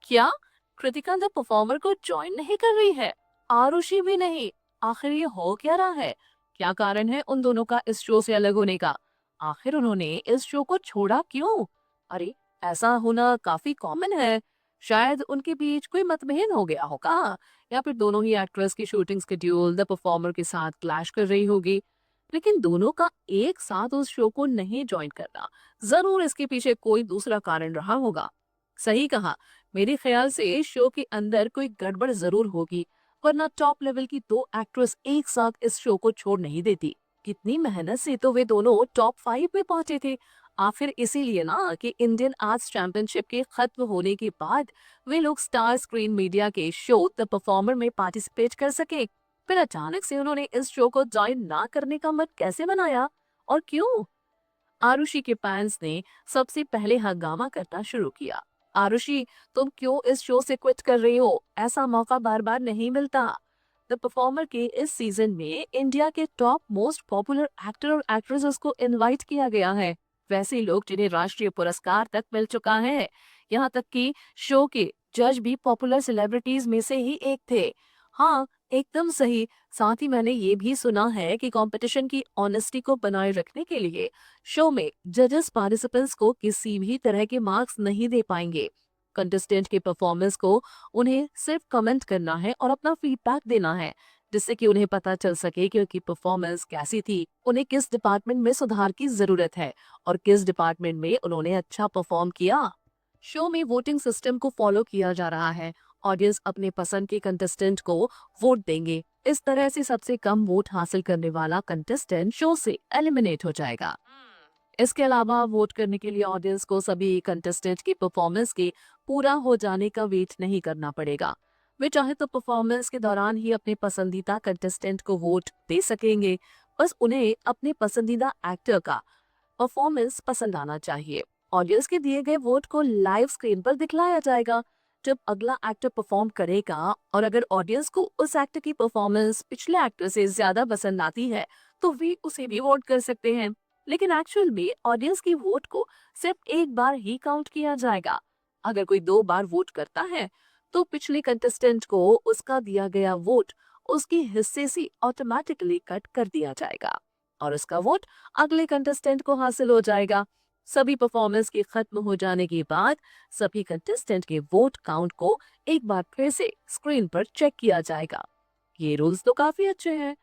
क्या कृतिका द परफॉर्मर को ज्वाइन नहीं कर रही है? आरुषि भी नहीं। आखिर ये हो क्या रहा है? क्या कारण है उन दोनों का इस शो से अलग होने का? आखिर उन्होंने इस शो को छोड़ा क्यों? अरे, ऐसा होना काफी कॉमन है। शायद उनके बीच कोई मतभेद हो गया होगा, या फिर दोनों ही एक्ट्रेस की शूटिंग स्केड्यूल द परफॉर्मर के साथ क्लैश कर रही होगी। लेकिन दोनों का एक साथ उस शो को नहीं ज्वाइन करना, जरूर इसके पीछे कोई दूसरा कारण रहा होगा। सही कहा। मेरे ख्याल से शो के अंदर कोई गड़बड़ जरूर होगी, वरना टॉप लेवल की 2 एक्ट्रेस एक साथ इस शो को छोड़ नहीं देती। कितनी मेहनत से तो वे दोनों टॉप 5 में पहुंचे थे। आखिर इसीलिए ना कि इंडियन आर्ट्स चैंपियनशिप के खत्म होने के बाद वे लोग स्टार स्क्रीन मीडिया के शो द परफॉर्मर में पार्टिसिपेट कर सके। फिर अचानक से उन्होंने इस शो को ज्वाइन ना करने का मन कैसे बनाया, और क्यों? आरुषि के फैंस ने सबसे पहले हंगामा करना शुरू किया। आरुषि, तुम क्यों इस शो से क्विट कर रही हो? ऐसा मौका बार बार नहीं मिलता। द परफॉर्मर के इस सीजन में इंडिया के टॉप मोस्ट पॉपुलर एक्टर और एक्ट्रेसेस को इनवाइट किया गया है। वैसे लोग जिन्हें राष्ट्रीय पुरस्कार तक मिल चुका है। यहाँ तक कि शो के जज भी पॉपुलर सेलिब्रिटीज में से ही एक थे। हाँ, एकदम सही। साथ ही मैंने ये भी सुना है कि कंपटीशन की ऑनेस्टी को बनाए रखने के लिए शो में जजेस पार्टिसिपेंट्स को किसी भी तरह के मार्क्स नहीं दे पाएंगे। कंटेस्टेंट के परफॉर्मेंस को उन्हें सिर्फ कमेंट करना है और अपना फीडबैक देना है, जिससे कि उन्हें पता चल सके कि उनकी परफॉर्मेंस कैसी थी, उन्हें किस डिपार्टमेंट में सुधार की जरूरत है और किस डिपार्टमेंट में उन्होंने अच्छा परफॉर्म किया। शो में वोटिंग सिस्टम को फॉलो किया जा रहा है। ऑडियंस अपने पसंद के कंटेस्टेंट को वोट देंगे। इस तरह से सबसे कम वोट हासिल करने वाला कंटेस्टेंट शो से एलिमिनेट हो जाएगा। इसके अलावा वोट करने के लिए ऑडियंस को सभी कंटेस्टेंट की परफॉर्मेंस के पूरा हो जाने का वेट नहीं करना पड़ेगा। वे चाहे तो परफॉर्मेंस के दौरान ही अपने पसंदीदा कंटेस्टेंट को वोट दे सकेंगे। बस उन्हें अपने पसंदीदा एक्टर का परफॉर्मेंस पसंद आना चाहिए। ऑडियंस के दिए गए वोट को लाइव स्क्रीन पर दिखलाया जाएगा जब अगला एक्टर परफॉर्म करेगा, और अगर ऑडियंस को उस एक्टर की परफॉर्मेंस पिछले एक्टर से ज्यादा पसंद आती है तो वे उसे भी वोट कर सकते हैं। लेकिन एक्चुअल में ऑडियंस की वोट को सिर्फ एक बार ही काउंट किया जाएगा। अगर कोई 2 बार वोट करता है तो पिछले कंटेस्टेंट को उसका दिया गया वोट उसके हिस्से से ऑटोमेटिकली कट कर दिया जाएगा और उसका वोट अगले कंटेस्टेंट को हासिल हो जाएगा। सभी परफॉर्मेंस के खत्म हो जाने के बाद सभी कंटेस्टेंट के वोट काउंट को एक बार फिर से स्क्रीन पर चेक किया जाएगा। ये रूल्स तो काफी अच्छे हैं।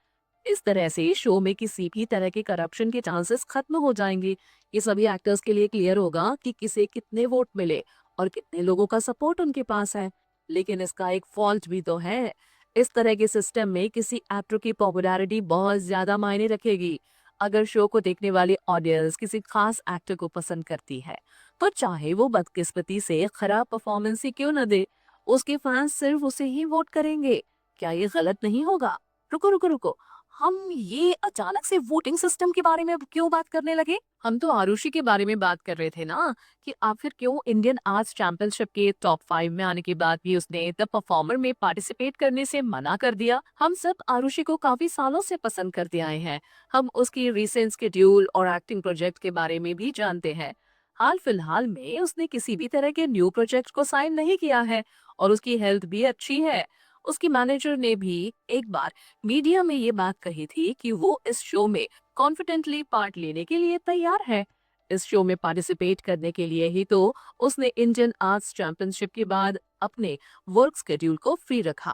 इस तरह से शो में किसी भी तरह के करप्शन के चांसेस खत्म हो जाएंगे। ये सभी एक्टर्स के लिए क्लियर होगा कि किसे कितने वोट मिले और कितने लोगों का सपोर्ट उनके पास है। लेकिन इसका एक फॉल्ट भी तो है। इस तरह के सिस्टम में किसी एक्टर की पॉपुलैरिटी बहुत ज्यादा मायने रखेगी। अगर शो को देखने वाली ऑडियंस किसी खास एक्टर को पसंद करती है, तो चाहे वो बदकिस्मती से खराब परफॉर्मेंस ही क्यों न दे, उसके फैंस सिर्फ उसे ही वोट करेंगे। क्या ये गलत नहीं होगा? रुको रुको रुको, हम ये अचानक से वोटिंग सिस्टम के बारे में अब क्यों बात करने लगे? हम तो आरुषि के बारे में बात कर रहे थे ना, कि आखिर क्यों इंडियन आर्ट्स चैंपियनशिप के टॉप 5 में आने के बाद भी उसने द परफॉर्मर में पार्टिसिपेट करने से मना कर दिया। हम सब आरुषि को काफी सालों से पसंद करते आए हैं। हम उसकी रिसेंट स्केड्यूल और एक्टिंग प्रोजेक्ट के बारे में भी जानते हैं। हाल फिलहाल में उसने किसी भी तरह के न्यू प्रोजेक्ट को साइन नहीं किया है और उसकी हेल्थ भी अच्छी है। उसकी मैनेजर ने भी एक बार मीडिया में ये बात कही थी कि वो इस शो में कॉन्फिडेंटली पार्ट लेने के लिए तैयार है। इस शो में पार्टिसिपेट करने के लिए ही तो उसने इंडियन आर्ट्स चैंपियनशिप के बाद अपने वर्क शेड्यूल को फ्री रखा।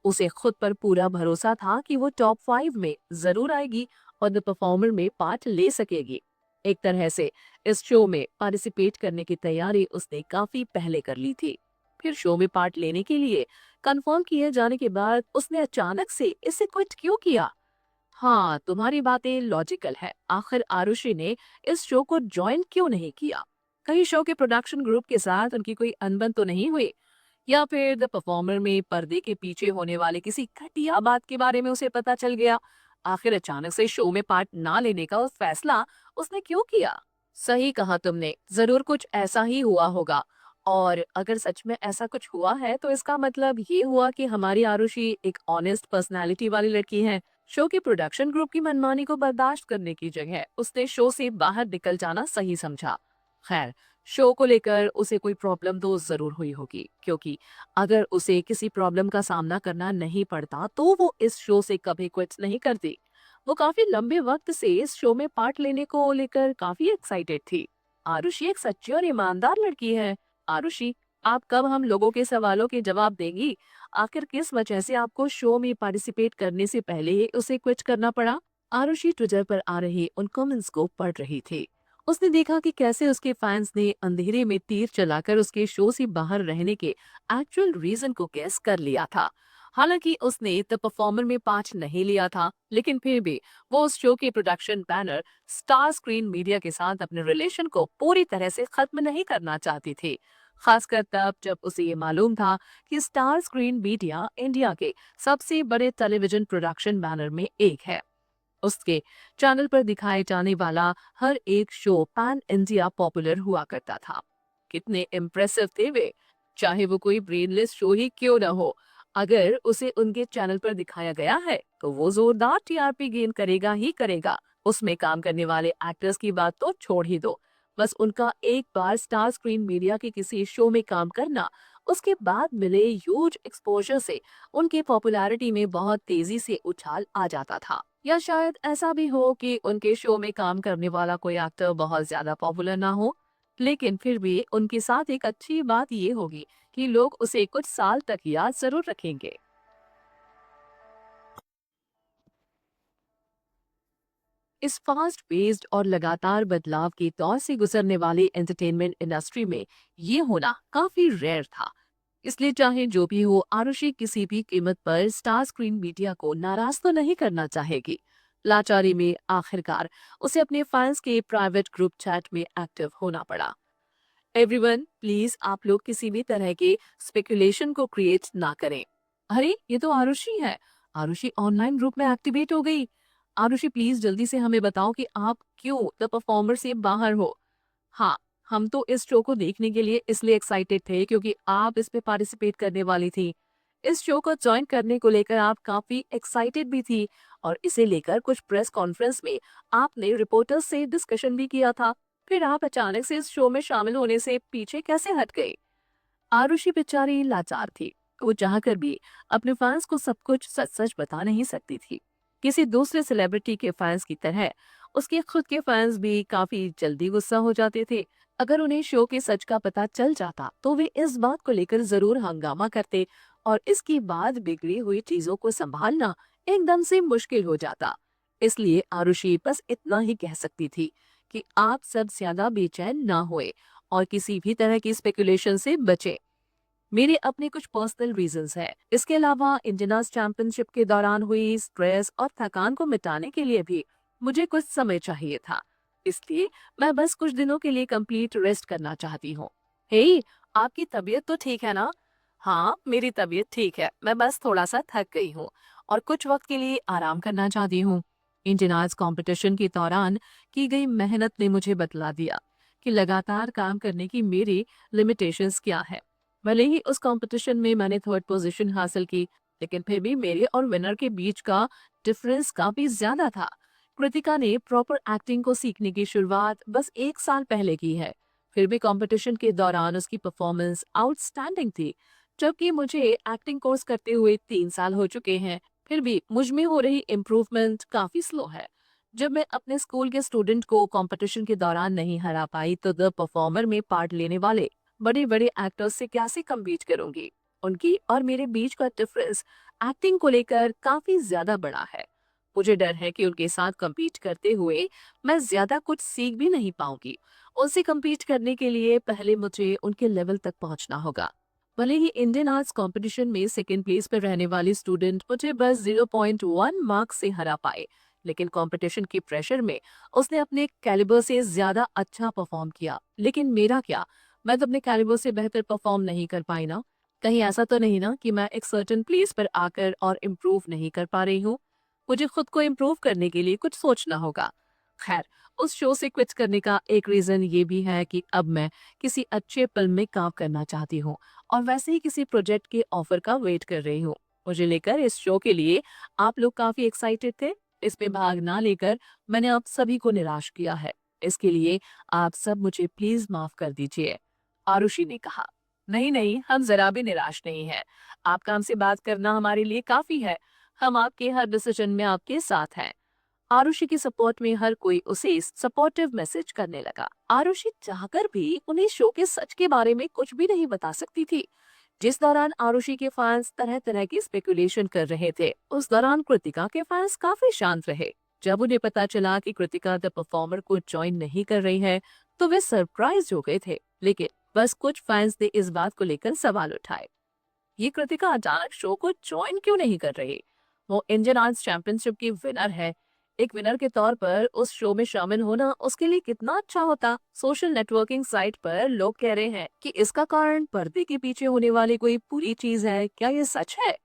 उसे खुद पर पूरा भरोसा था कि वो टॉप 5 में जरूर आएगी और द परफॉर्मर में पार्ट ले सकेगी। एक तरह से इस शो में पार्टिसिपेट करने की तैयारी उसने काफी पहले कर ली थी। फिर शो में पार्ट लेने के लिए कंफर्म किए जाने के बाद उसने अचानक से इसे क्विट क्यों किया? हाँ, तुम्हारी बातें लॉजिकल है। आखिर आरुषि ने इस शो को ज्वाइन क्यों नहीं किया? कहीं शो के प्रोडक्शन ग्रुप के साथ उनकी कोई अनबन तो नहीं हुई, या फिर द परफॉर्मर में पर्दे के पीछे होने वाले किसी घटिया बात के बारे में उसे पता चल गया? आखिर अचानक से शो में पार्ट ना लेने का फैसला उसने क्यों किया? सही कहा तुमने, जरूर कुछ ऐसा ही हुआ होगा। और अगर सच में ऐसा कुछ हुआ है तो इसका मतलब ये हुआ कि हमारी आरुषि एक ऑनेस्ट पर्सनालिटी वाली लड़की है। शो के प्रोडक्शन ग्रुप की मनमानी को बर्दाश्त करने की जगह उसने शो से बाहर निकल जाना सही समझा। खैर, शो को लेकर उसे कोई प्रॉब्लम तो जरूर हुई होगी, क्योंकि अगर उसे किसी प्रॉब्लम का सामना करना नहीं पड़ता तो वो इस शो से कभी क्विट नहीं करती। वो काफी लंबे वक्त से इस शो में पार्ट लेने को लेकर काफी एक्साइटेड थी। आरुषि एक सच्ची और ईमानदार लड़की है। आरुषि, आप कब हम लोगों के सवालों के जवाब देंगी? आखिर किस वजह से आपको शो में पार्टिसिपेट करने से पहले ही उसे क्विट करना पड़ा? आरुषि ट्विटर पर आ रही उन कमेंट्स को पढ़ रही थी। उसने देखा कि कैसे उसके फैंस ने अंधेरे में तीर चलाकर उसके शो से बाहर रहने के एक्चुअल रीजन को गेस कर लिया था। हालांकि उसने द परफॉर्मर में पार्ट नहीं लिया था, लेकिन फिर भी वो उस शो के production banner star screen media के साथ अपने रिलेशन को पूरी तरह से खत्म नहीं करना चाहती थी। खासकर तब जब उसे ये मालूम था कि स्टार स्क्रीन मीडिया इंडिया के सबसे बड़े टेलीविजन प्रोडक्शन बैनर में एक है। उसके चैनल पर दिखाए जाने वाला हर एक शो पैन इंडिया पॉपुलर हुआ करता था। कितने इम्प्रेसिव थे वे, चाहे वो कोई ब्रेनलेस शो ही क्यों न हो। अगर उसे उनके चैनल पर दिखाया गया है तो वो जोरदार टीआरपी गेन करेगा ही करेगा। उसमें काम करने वाले एक्टर्स की बात तो छोड़ ही दो, बस उनका एक बार स्टार स्क्रीन मीडिया के किसी शो में काम करना, उसके बाद मिले ह्यूज एक्सपोजर से उनकी पॉपुलैरिटी में बहुत तेजी से उछाल आ जाता था। या शायद ऐसा भी हो कि उनके शो में काम करने वाला कोई एक्टर बहुत ज्यादा पॉपुलर ना हो, लेकिन फिर भी उनके साथ एक अच्छी बात ये होगी कि लोग उसे कुछ साल तक याद जरूर रखेंगे। इस फास्ट पेस्ड और लगातार बदलाव के दौर से गुजरने वाली एंटरटेनमेंट इंडस्ट्री में ये होना काफी रेयर था। इसलिए चाहे जो भी हो, आरुषि किसी भी कीमत पर स्टार स्क्रीन मीडिया को नाराज तो नहीं करना चाहेगी। लाचारी में आखिरकार उसे अपने फैंस के प्राइवेट ग्रुप चैट में एक्टिव होना पड़ा। एवरीवन, प्लीज आप लोग किसी भी तरह के स्पेकुलेशन को क्रिएट ना करें। अरे, ये तो आरुषि है। आरुषि ऑनलाइन ग्रुप में एक्टिवेट हो गई। आरुषि, प्लीज जल्दी से हमें बताओ कि आप क्यों द परफॉर्मर से बाहर हो। हाँ, हम तो इस शो को देखने के लिए इसलिए एक्साइटेड थे क्योंकि आप इस पे पार्टिसिपेट करने वाली थी। इस शो को ज्वाइन करने को लेकर आप काफी एक्साइटेड भी थी, और इसे लेकर कुछ प्रेस कॉन्फ्रेंस में आपने रिपोर्टर्स से डिस्कशन भी किया था। फिर आप अचानक से इस शो में शामिल होने से पीछे कैसे हट गई? आरुषि बेचारी लाचार थी। वो चाहकर भी अपने फैंस को सब कुछ सच सच बता नहीं सकती थी। किसी दूसरे सेलिब्रिटी के फैंस की तरह उसके खुद के फैंस भी काफी जल्दी गुस्सा हो जाते थे। अगर उन्हें शो के सच का पता चल जाता तो वे इस बात को लेकर जरूर हंगामा करते, और इसके बाद बिगड़ी हुई चीजों को संभालना एकदम से मुश्किल हो जाता। इसलिए आरुषि बस इतना ही कह सकती थी कि आप सब ज्यादा बेचैन ना होए और किसी भी तरह की स्पेकुलेशन से बचें। मेरे अपने कुछ पर्सनल रीजंस हैं। इसके अलावा इंडियन चैंपियनशिप के दौरान हुई स्ट्रेस और थकान को मिटाने के लिए भी मुझे कुछ समय चाहिए था। इसलिए मैं बस कुछ दिनों के लिए कंप्लीट रेस्ट करना चाहती हूँ। हे, आपकी तबीयत तो ठीक है ना? हाँ, मेरी तबीयत ठीक है। मैं बस थोड़ा सा थक गई हूँ और कुछ वक्त के लिए आराम करना चाहती हूँ। इंडियन कंपटीशन के दौरान की गई मेहनत ने मुझे बतला दिया कि लगातार काम करने की मेरी लिमिटेशंस क्या है। भले ही उस कंपटीशन में मैंने थर्ड पोजीशन हासिल की, लेकिन फिर भी मेरे और विनर के बीच का डिफरेंस काफी ज्यादा था। कृतिका ने प्रॉपर एक्टिंग को सीखने की शुरुआत बस 1 साल पहले की है। फिर भी कंपटीशन के दौरान उसकी परफॉर्मेंस आउटस्टैंडिंग थी। जबकि मुझे एक्टिंग कोर्स करते हुए 3 साल हो चुके हैं। फिर भी मुझ में हो रही इम्प्रूवमेंट काफी स्लो है। जब मैं अपने स्कूल के स्टूडेंट को कंपटीशन के दौरान नहीं हरा पाई तो द परफॉर्मर में पार्ट लेने वाले बड़े बड़े एक्टर्स से कैसे कम्पीट करूंगी। उनकी और मेरे बीच का डिफरेंस एक्टिंग को लेकर काफी ज्यादा बड़ा है। मुझे डर है कि उनके साथ कम्पीट करते हुए मैं ज्यादा कुछ सीख भी नहीं पाऊंगी। उनसे कम्पीट करने के लिए पहले मुझे उनके लेवल तक पहुंचना होगा। भले ही इंडियन आर्ट्स कंपटीशन में सेकेंड प्लेस पर रहने वाली स्टूडेंट मुझे बस 0.1 मार्क्स से हरा पाए, लेकिन कंपटीशन की प्रेशर में उसने अपने कैलिबर से ज्यादा अच्छा परफॉर्म किया। लेकिन मेरा क्या, मैं तो अपने कैलिबर से बेहतर परफॉर्म नहीं कर पाई ना। कहीं ऐसा तो नहीं ना कि मैं एक सर्टेन प्लेस पर आकर और इम्प्रूव नहीं कर पा रही हूँ। मुझे खुद को इम्प्रूव करने के लिए कुछ सोचना होगा। खैर, उस शो से क्विट करने का एक रीजन ये भी है कि अब मैं किसी अच्छे फिल्म में काम करना चाहती हूँ और वैसे ही किसी प्रोजेक्ट के ऑफर का वेट कर रही हूँ। मुझे लेकर इस शो के लिए आप लोग काफी एक्साइटेड थे। इसमें भाग ना लेकर मैंने आप सभी को निराश किया है। इसके लिए आप सब मुझे प्लीज माफ कर दीजिए। आरुषि ने कहा। नहीं नहीं, हम जरा भी निराश नहीं हैं। आपका हमसे बात करना हमारे लिए काफी है। हम आपके हर डिसीजन में आपके साथ हैं। आरुषि की सपोर्ट में हर कोई उसे सपोर्टिव मैसेज करने लगा। आरुषि चाहकर भी उन्हें शो के सच के बारे में कुछ भी नहीं बता सकती थी। जिस दौरान आरुषि के फैंस तरह तरह की स्पेकुलेशन कर रहे थे, उस दौरान कृतिका के फैंस काफी शांत रहे। जब उन्हें पता चला कि कृतिका द परफॉर्मर को ज्वाइन नहीं कर रही है, तो वे सरप्राइज हो गए थे। लेकिन बस कुछ फैंस ने इस बात को लेकर सवाल उठाए। ये कृतिका अचानक शो को ज्वाइन क्यों नहीं कर रही? वो इंडियन आर्ट्स चैंपियनशिप की विनर है। एक विनर के तौर पर उस शो में शामिल होना उसके लिए कितना अच्छा होता। सोशल नेटवर्किंग साइट पर लोग कह रहे हैं कि इसका कारण पर्दे के पीछे होने वाली कोई बुरी चीज है। क्या ये सच है?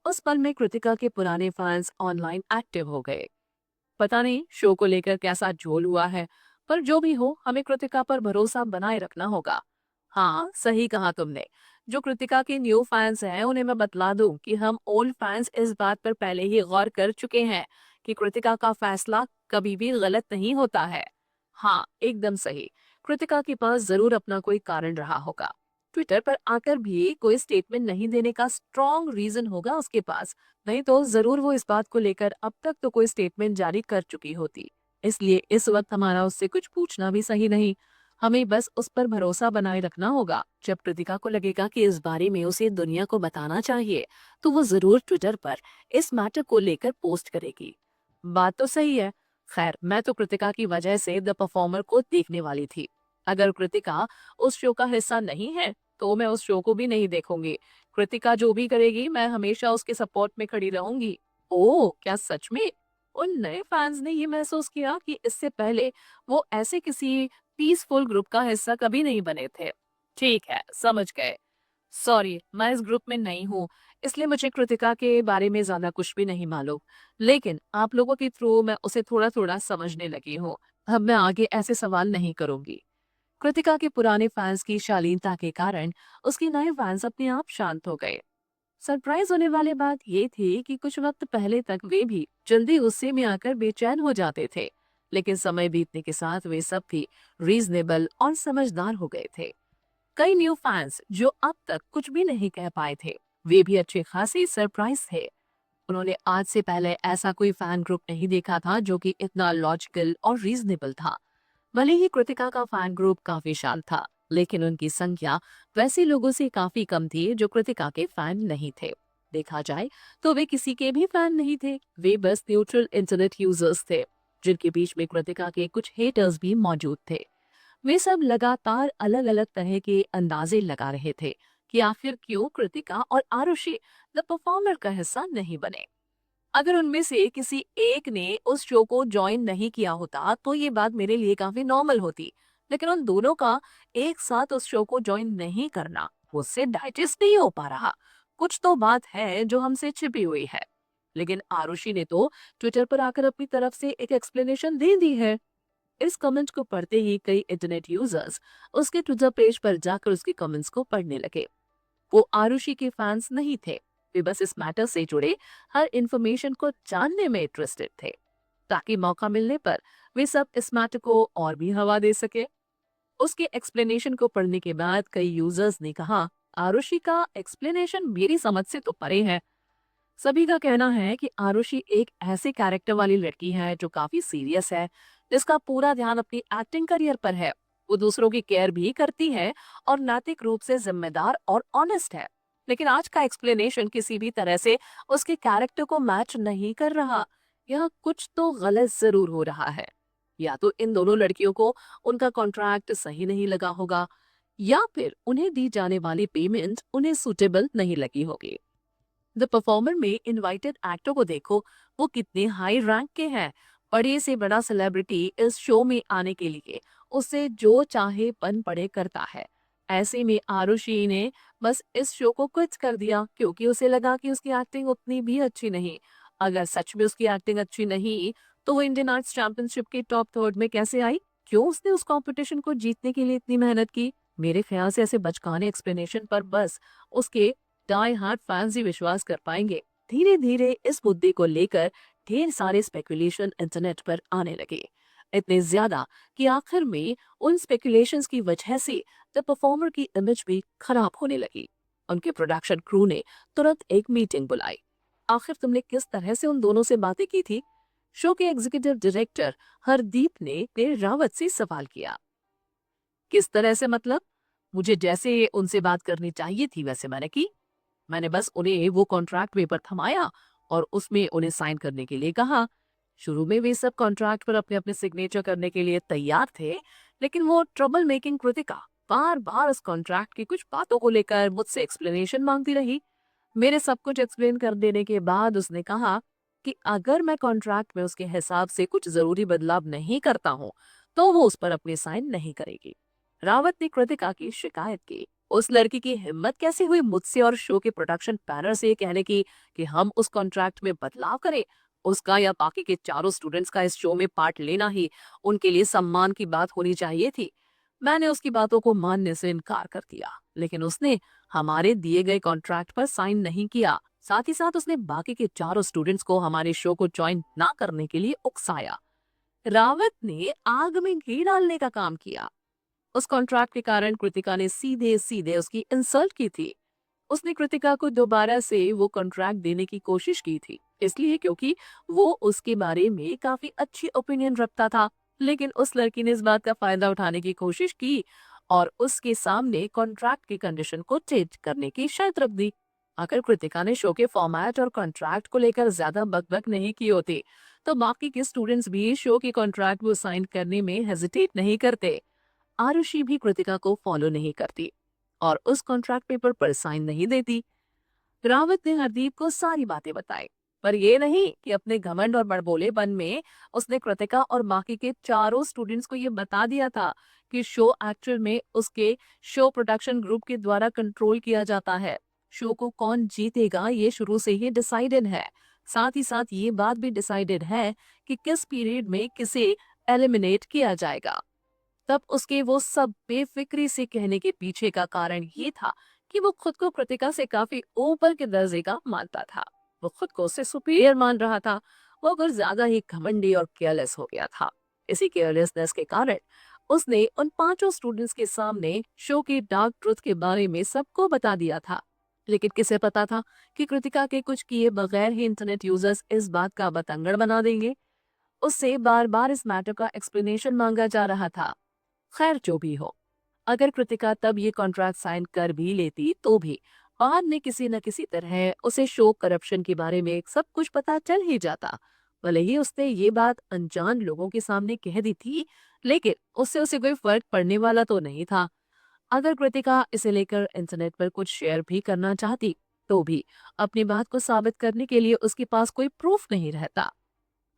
उस पल में कृतिका के पुराने फैंस ऑनलाइन एक्टिव हो गए। पता नहीं शो को लेकर कैसा झोल हुआ है, पर जो भी हो हमें कृतिका पर भरोसा बनाए रखना होगा। हाँ, सही कहा तुमने। जो कृतिका के न्यू फैंस हैं उन्हें मैं बतला दूं कि हम ओल्ड फैंस इस बात पर पहले ही गौर कर चुके हैं कि कृतिका का फैसला कभी भी गलत नहीं होता है। हाँ, एकदम सही। कृतिका के पास जरूर अपना कोई कारण रहा होगा। ट्विटर पर आकर भी कोई स्टेटमेंट नहीं देने का स्ट्रॉन्ग रीजन होगा उसके पास। नहीं तो जरूर वो इस बात को लेकर अब तक तो कोई स्टेटमेंट जारी कर चुकी होती। इसलिए इस वक्त हमारा उससे कुछ पूछना भी सही नहीं। हमें बस उस पर भरोसा बनाए रखना होगा। जब कृतिका को लगेगा कि इस बारे में उसे दुनिया को बताना चाहिए, तो वो जरूर ट्विटर पर इस मैटर को लेकर पोस्ट करेगी। बात तो सही है। खैर, मैं तो कृतिका की वजह से द परफॉर्मर को देखने वाली थी। अगर कृतिका उस शो का हिस्सा नहीं है, तो मैं उस शो को भी नहीं देखूंगी। कृतिका जो भी करेगी, मैं हमेशा उसके सपोर्ट में खड़ी रहूंगी। ओह, क्या सच में? उन नए फैंस ने ये महसूस किया कि इससे पहले वो ऐसे किसी पीसफुल ग्रुप का हिस्सा कभी नहीं बने थे। ठीक है, समझ गए। सॉरी, मैं इस ग्रुप में नहीं हूँ, इसलिए मुझे कृतिका के बारे में ज्यादा कुछ भी नहीं मालूम। लेकिन आप लोगों के थ्रू मैं उसे थोड़ा थोड़ा समझने लगी हूँ। अब मैं आगे ऐसे सवाल नहीं करूंगी। कृतिका के पुराने फैंस की शालीनता के कारण उसके नए फैंस अपने आप शांत हो गए। सरप्राइज होने वाली बात ये थी कि कुछ वक्त पहले तक वे भी जल्दी गुस्से में आकर बेचैन हो जाते थे, लेकिन समय बीतने के साथ वे सब भी रीजनेबल और समझदार हो गए थे। कई न्यू फैंस जो अब तक कुछ भी नहीं कह पाए थे, वे भी अच्छे खासे सरप्राइज थे। उन्होंने आज से पहले ऐसा कोई फैन ग्रुप नहीं देखा था जो कि इतना लॉजिकल और रीजनेबल था। भले ही कृतिका का फैन ग्रुप काफी शांत था, लेकिन उनकी संख्या वैसे लोगों से काफी कम थी जो कृतिका के फैन नहीं थे। देखा जाए तो वे किसी के भी फैन नहीं थे। वे बस न्यूट्रल इंटरनेट यूजर्स थे, जिनके बीच में कृतिका के कुछ हेटर्स भी मौजूद थे। वे सब लगातार अलग अलग तरह के अंदाजे लगा रहे थे कि आखिर क्यों कृतिका और आरुषि द परफॉर्मर का हिस्सा नहीं बने। अगर उनमें से किसी एक ने उस शो को ज्वाइन नहीं किया होता तो ये बात मेरे लिए काफी नॉर्मल होती। लेकिन उन दोनों का एक साथ उस शो को ज्वाइन नहीं करना मुझसे डाइजेस्ट नहीं हो पा रहा। कुछ तो बात है जो हमसे छिपी हुई है। लेकिन आरुषि ने तो ट्विटर पर आकर अपनी तरफ से एक एक्सप्लेनेशन दे दी है। इस कमेंट को पढ़ते ही कई इंटरनेट यूजर्स उसके ट्विटर पेज पर जाकर उसके कमेंट्स को पढ़ने लगे। वो आरुषि के फैंस नहीं थे। वे बस इस मैटर से जुड़े हर इंफॉर्मेशन को जानने में इंटरेस्टेड थे, ताकि मौका मिलने पर वे सब इस मैटर को और भी हवा दे सके। उसके एक्सप्लेनेशन को पढ़ने के बाद कई यूजर्स ने कहा, आरुषि का एक्सप्लेनेशन मेरी समझ से तो परे है। सभी का कहना है कि आरुषि एक ऐसे कैरेक्टर वाली लड़की है जो काफी सीरियस है, जिसका पूरा ध्यान अपनी एक्टिंग करियर पर है। वो दूसरों की केयर भी करती है और नैतिक रूप से जिम्मेदार और ऑनेस्ट है। लेकिन आज का एक्सप्लेनेशन किसी भी तरह से उसके कैरेक्टर को मैच नहीं कर रहा। यह कुछ तो गलत जरूर हो रहा है। या तो इन दोनों लड़कियों को उनका कॉन्ट्रैक्ट सही नहीं लगा होगा, या फिर उन्हें दी जाने वाली पेमेंट उन्हें सुटेबल नहीं लगी होगी। द परफॉर्मर में इनवाइटेड एक्टर को देखो, वो कितने हाई रैंक के हैं। बड़े से बड़ा सेलिब्रिटी इस शो में आने के लिए उसे जो चाहे पन पड़े करता है। ऐसे में आरुषि ने बस इस शो को क्विट कर दिया क्योंकि उसे लगा कि उसकी एक्टिंग उतनी भी अच्छी नहीं। अगर सच में उसकी एक्टिंग अच्छी नहीं तो वो इंडियन आर्ट्स चैंपियनशिप के टॉप थर्ड में कैसे आई? क्यों उसने उस कंपटीशन को जीतने के लिए इतनी मेहनत की? मेरे ख्याल से ऐसे बचकाने एक्सप्लेनेशन पर बस उसके डाई हार्ड फैंस ही विश्वास कर पाएंगे। धीरे धीरे इस मुद्दे को लेकर ढेर सारे स्पेकुलेशन इंटरनेट पर आने लगे, इतने ज्यादा कि आखिर में उन स्पेकुलेशंस की वजह से द परफॉर्मर की इमेज भी खराब होने लगी। उनके प्रोडक्शन क्रू ने तुरंत एक मीटिंग बुलाई। आखिर तुमने किस तरह से उन दोनों से बातें की थी? शो के एग्जीक्यूटिव डायरेक्टर हरदीप ने रावत से सवाल किया। किस तरह से मतलब? मुझे जैसे उनसे बात करनी चाहिए थी वैसे मैंने की। मैंने बस उन्हें वो कॉन्ट्रैक्ट पेपर थमाया और उसमें उन्हें साइन करने के लिए कहा। शुरू में वे सब कॉन्ट्रैक्ट पर अपने अपने सिग्नेचर करने के लिए तैयार थे, लेकिन वो ट्रबल मेकिंग कृतिका बार बार उस कॉन्ट्रैक्ट की कुछ बातों को लेकर मुझसे एक्सप्लेनेशन मांगती रही। मेरे सब कुछ एक्सप्लेन कर देने के बाद उसने कहा कि अगर मैं कॉन्ट्रैक्ट में उसके हिसाब से कुछ जरूरी बदलाव नहीं करता हूँ तो वो उस पर अपनी साइन नहीं करेगी। रावत ने कृतिका की शिकायत की। उस लड़की की हिम्मत कैसे हुई मुझसे और शो के प्रोडक्शन पैनल से ये कहने की कि हम उस कॉन्ट्रैक्ट में बदलाव करें? उसका या बाकी के चारों स्टूडेंट्स का इस शो में पार्ट लेना ही उनके लिए सम्मान की बात होनी चाहिए थी। मैंने उसकी बातों को मानने से इनकार कर दिया, लेकिन उसने हमारे दिए गए कॉन्ट्रैक्ट पर साइन नहीं किया। साथ ही साथ उसने बाकी के चारों स्टूडेंट्स को हमारे शो को ज्वाइन ना करने के लिए उकसाया। रावत ने आग में घी डालने का काम किया। उस कॉन्ट्रैक्ट के कारण कृतिका ने सीधे सीधे उसकी इंसल्ट की थी। उसने कृतिका को दोबारा से वो कॉन्ट्रैक्ट देने की कोशिश की थी, इसलिए क्योंकि वो उसके बारे में काफी अच्छी ओपिनियन रखता था। लेकिन उस लड़की ने इस बात का फायदा उठाने की कोशिश की और उसके सामने कॉन्ट्रैक्ट की कंडीशन को चेंज करने की शर्त रख दी। अगर कृतिका ने शो के फॉर्मेट और कॉन्ट्रैक्ट को लेकर ज्यादा बकबक नहीं की होती तो बाकी के स्टूडेंट्स भी शो के कॉन्ट्रैक्ट को साइन करने में हेजिटेट नहीं करते। आरुषि भी कृतिका को फॉलो नहीं करती और उस कॉन्ट्रैक्ट पेपर पर साइन नहीं देती। रावत ने हरदीप को सारी बातें बताई, पर ये नहीं कि अपने घमंड और बड़बोलेपन में उसने कृतिका और बाकी के चारों स्टूडेंट्स को ये बता दिया था कि शो एक्चुअल में उसके शो प्रोडक्शन ग्रुप के द्वारा कंट्रोल किया जाता है। शो को कौन जीतेगा ये शुरू से ही डिसाइडेड है। साथ ही साथ ये बात भी डिसाइडेड है कि किस पीरियड में किसे एलिमिनेट किया जाएगा। तब उसके वो सब बेफिक्री से कहने के पीछे का कारण ये था कि वो खुद को कृतिका से काफी ऊपर के दर्जे का मानता था। वो खुद को उससे सुपीरियर मान रहा था। वो कुछ ज्यादा ही घमंडी और केयरलेस हो गया था। इसी केयरलेसनेस के कारण उसने उन पांचों स्टूडेंट्स के सामने शो के डार्क ट्रुथ के बारे में सबको बता दिया था। लेकिन किसे पता था कि कृतिका के कुछ किए बगैर ही इंटरनेट यूजर्स इस बात का बतंगड़ बना देंगे। उससे बार बार इस मैटर का एक्सप्लेनेशन मांगा जा रहा था। खैर जो भी हो, अगर कृतिका तब ये कॉन्ट्रैक्ट साइन कर भी लेती तो भी बाद में किसी न किसी तरह उसे शो करप्शन के बारे में सब कुछ पता चल ही जाता। भले ही उसने ये बात अनजान लोगों के सामने कह दी थी, लेकिन उससे उसे कोई फर्क पड़ने वाला तो नहीं था। अगर कृतिका इसे लेकर इंटरनेट पर कुछ शेयर भी करना चाहती तो भी अपनी बात को साबित करने के लिए उसके पास कोई प्रूफ नहीं रहता।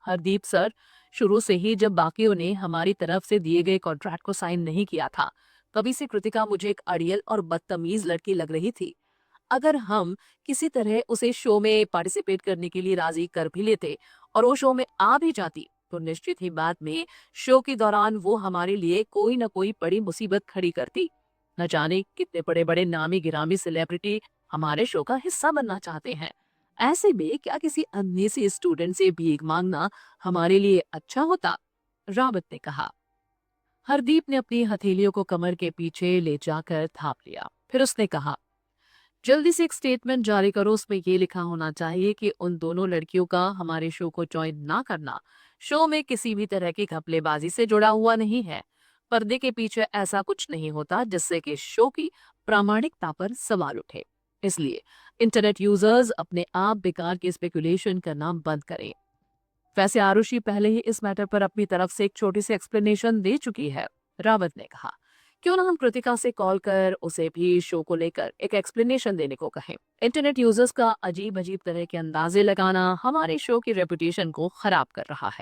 हरदीप सर, शुरू से ही जब बाकियों ने हमारी तरफ से दिए गए कॉन्ट्रैक्ट को साइन नहीं किया था, तभी से कृतिका मुझे एक अड़ियल और बदतमीज लड़की लग रही थी। अगर हम किसी तरह उसे शो में पार्टिसिपेट करने के लिए राजी कर भी लेते और वो शो में आ भी जाती तो निश्चित ही बाद में शो के दौरान वो हमारे लिए कोई ना कोई बड़ी मुसीबत खड़ी करती। न जाने कितने बड़े बड़े नामी गिरामी सेलिब्रिटी हमारे शो का हिस्सा बनना चाहते हैं। ऐसे में क्या किसी अन्य से स्टूडेंट से भीख मांगना हमारे लिए अच्छा होता? रावत ने कहा। हरदीप ने अपनी हथेलियों को कमर के पीछे ले जाकर थाप लिया। फिर उसने कहा, जल्दी से एक स्टेटमेंट जारी करो, उसमें ये लिखा होना चाहिए कि उन दोनों लड़कियों का हमारे शो को ज्वाइन ना करना शो में किसी भी तरह की घपलेबाजी से जुड़ा हुआ नहीं है। पर्दे के पीछे ऐसा कुछ नहीं होता जिससे कि शो की प्रामाणिकता पर सवाल उठे। इसलिए इंटरनेट यूजर्स अपने आप बेकार की स्पेकुलेशन करना बंद करें। वैसे आरुषि पहले ही इस मैटर पर अपनी तरफ से एक छोटी सी एक्सप्लेनेशन दे चुकी है। रावत ने कहा, क्यों ना हम कृतिका से कॉल कर उसे भी शो को लेकर एक एक्सप्लेनेशन देने को कहें। इंटरनेट यूजर्स का अजीब अजीब तरह के अंदाजे लगाना हमारे शो की रेपुटेशन को खराब कर रहा है।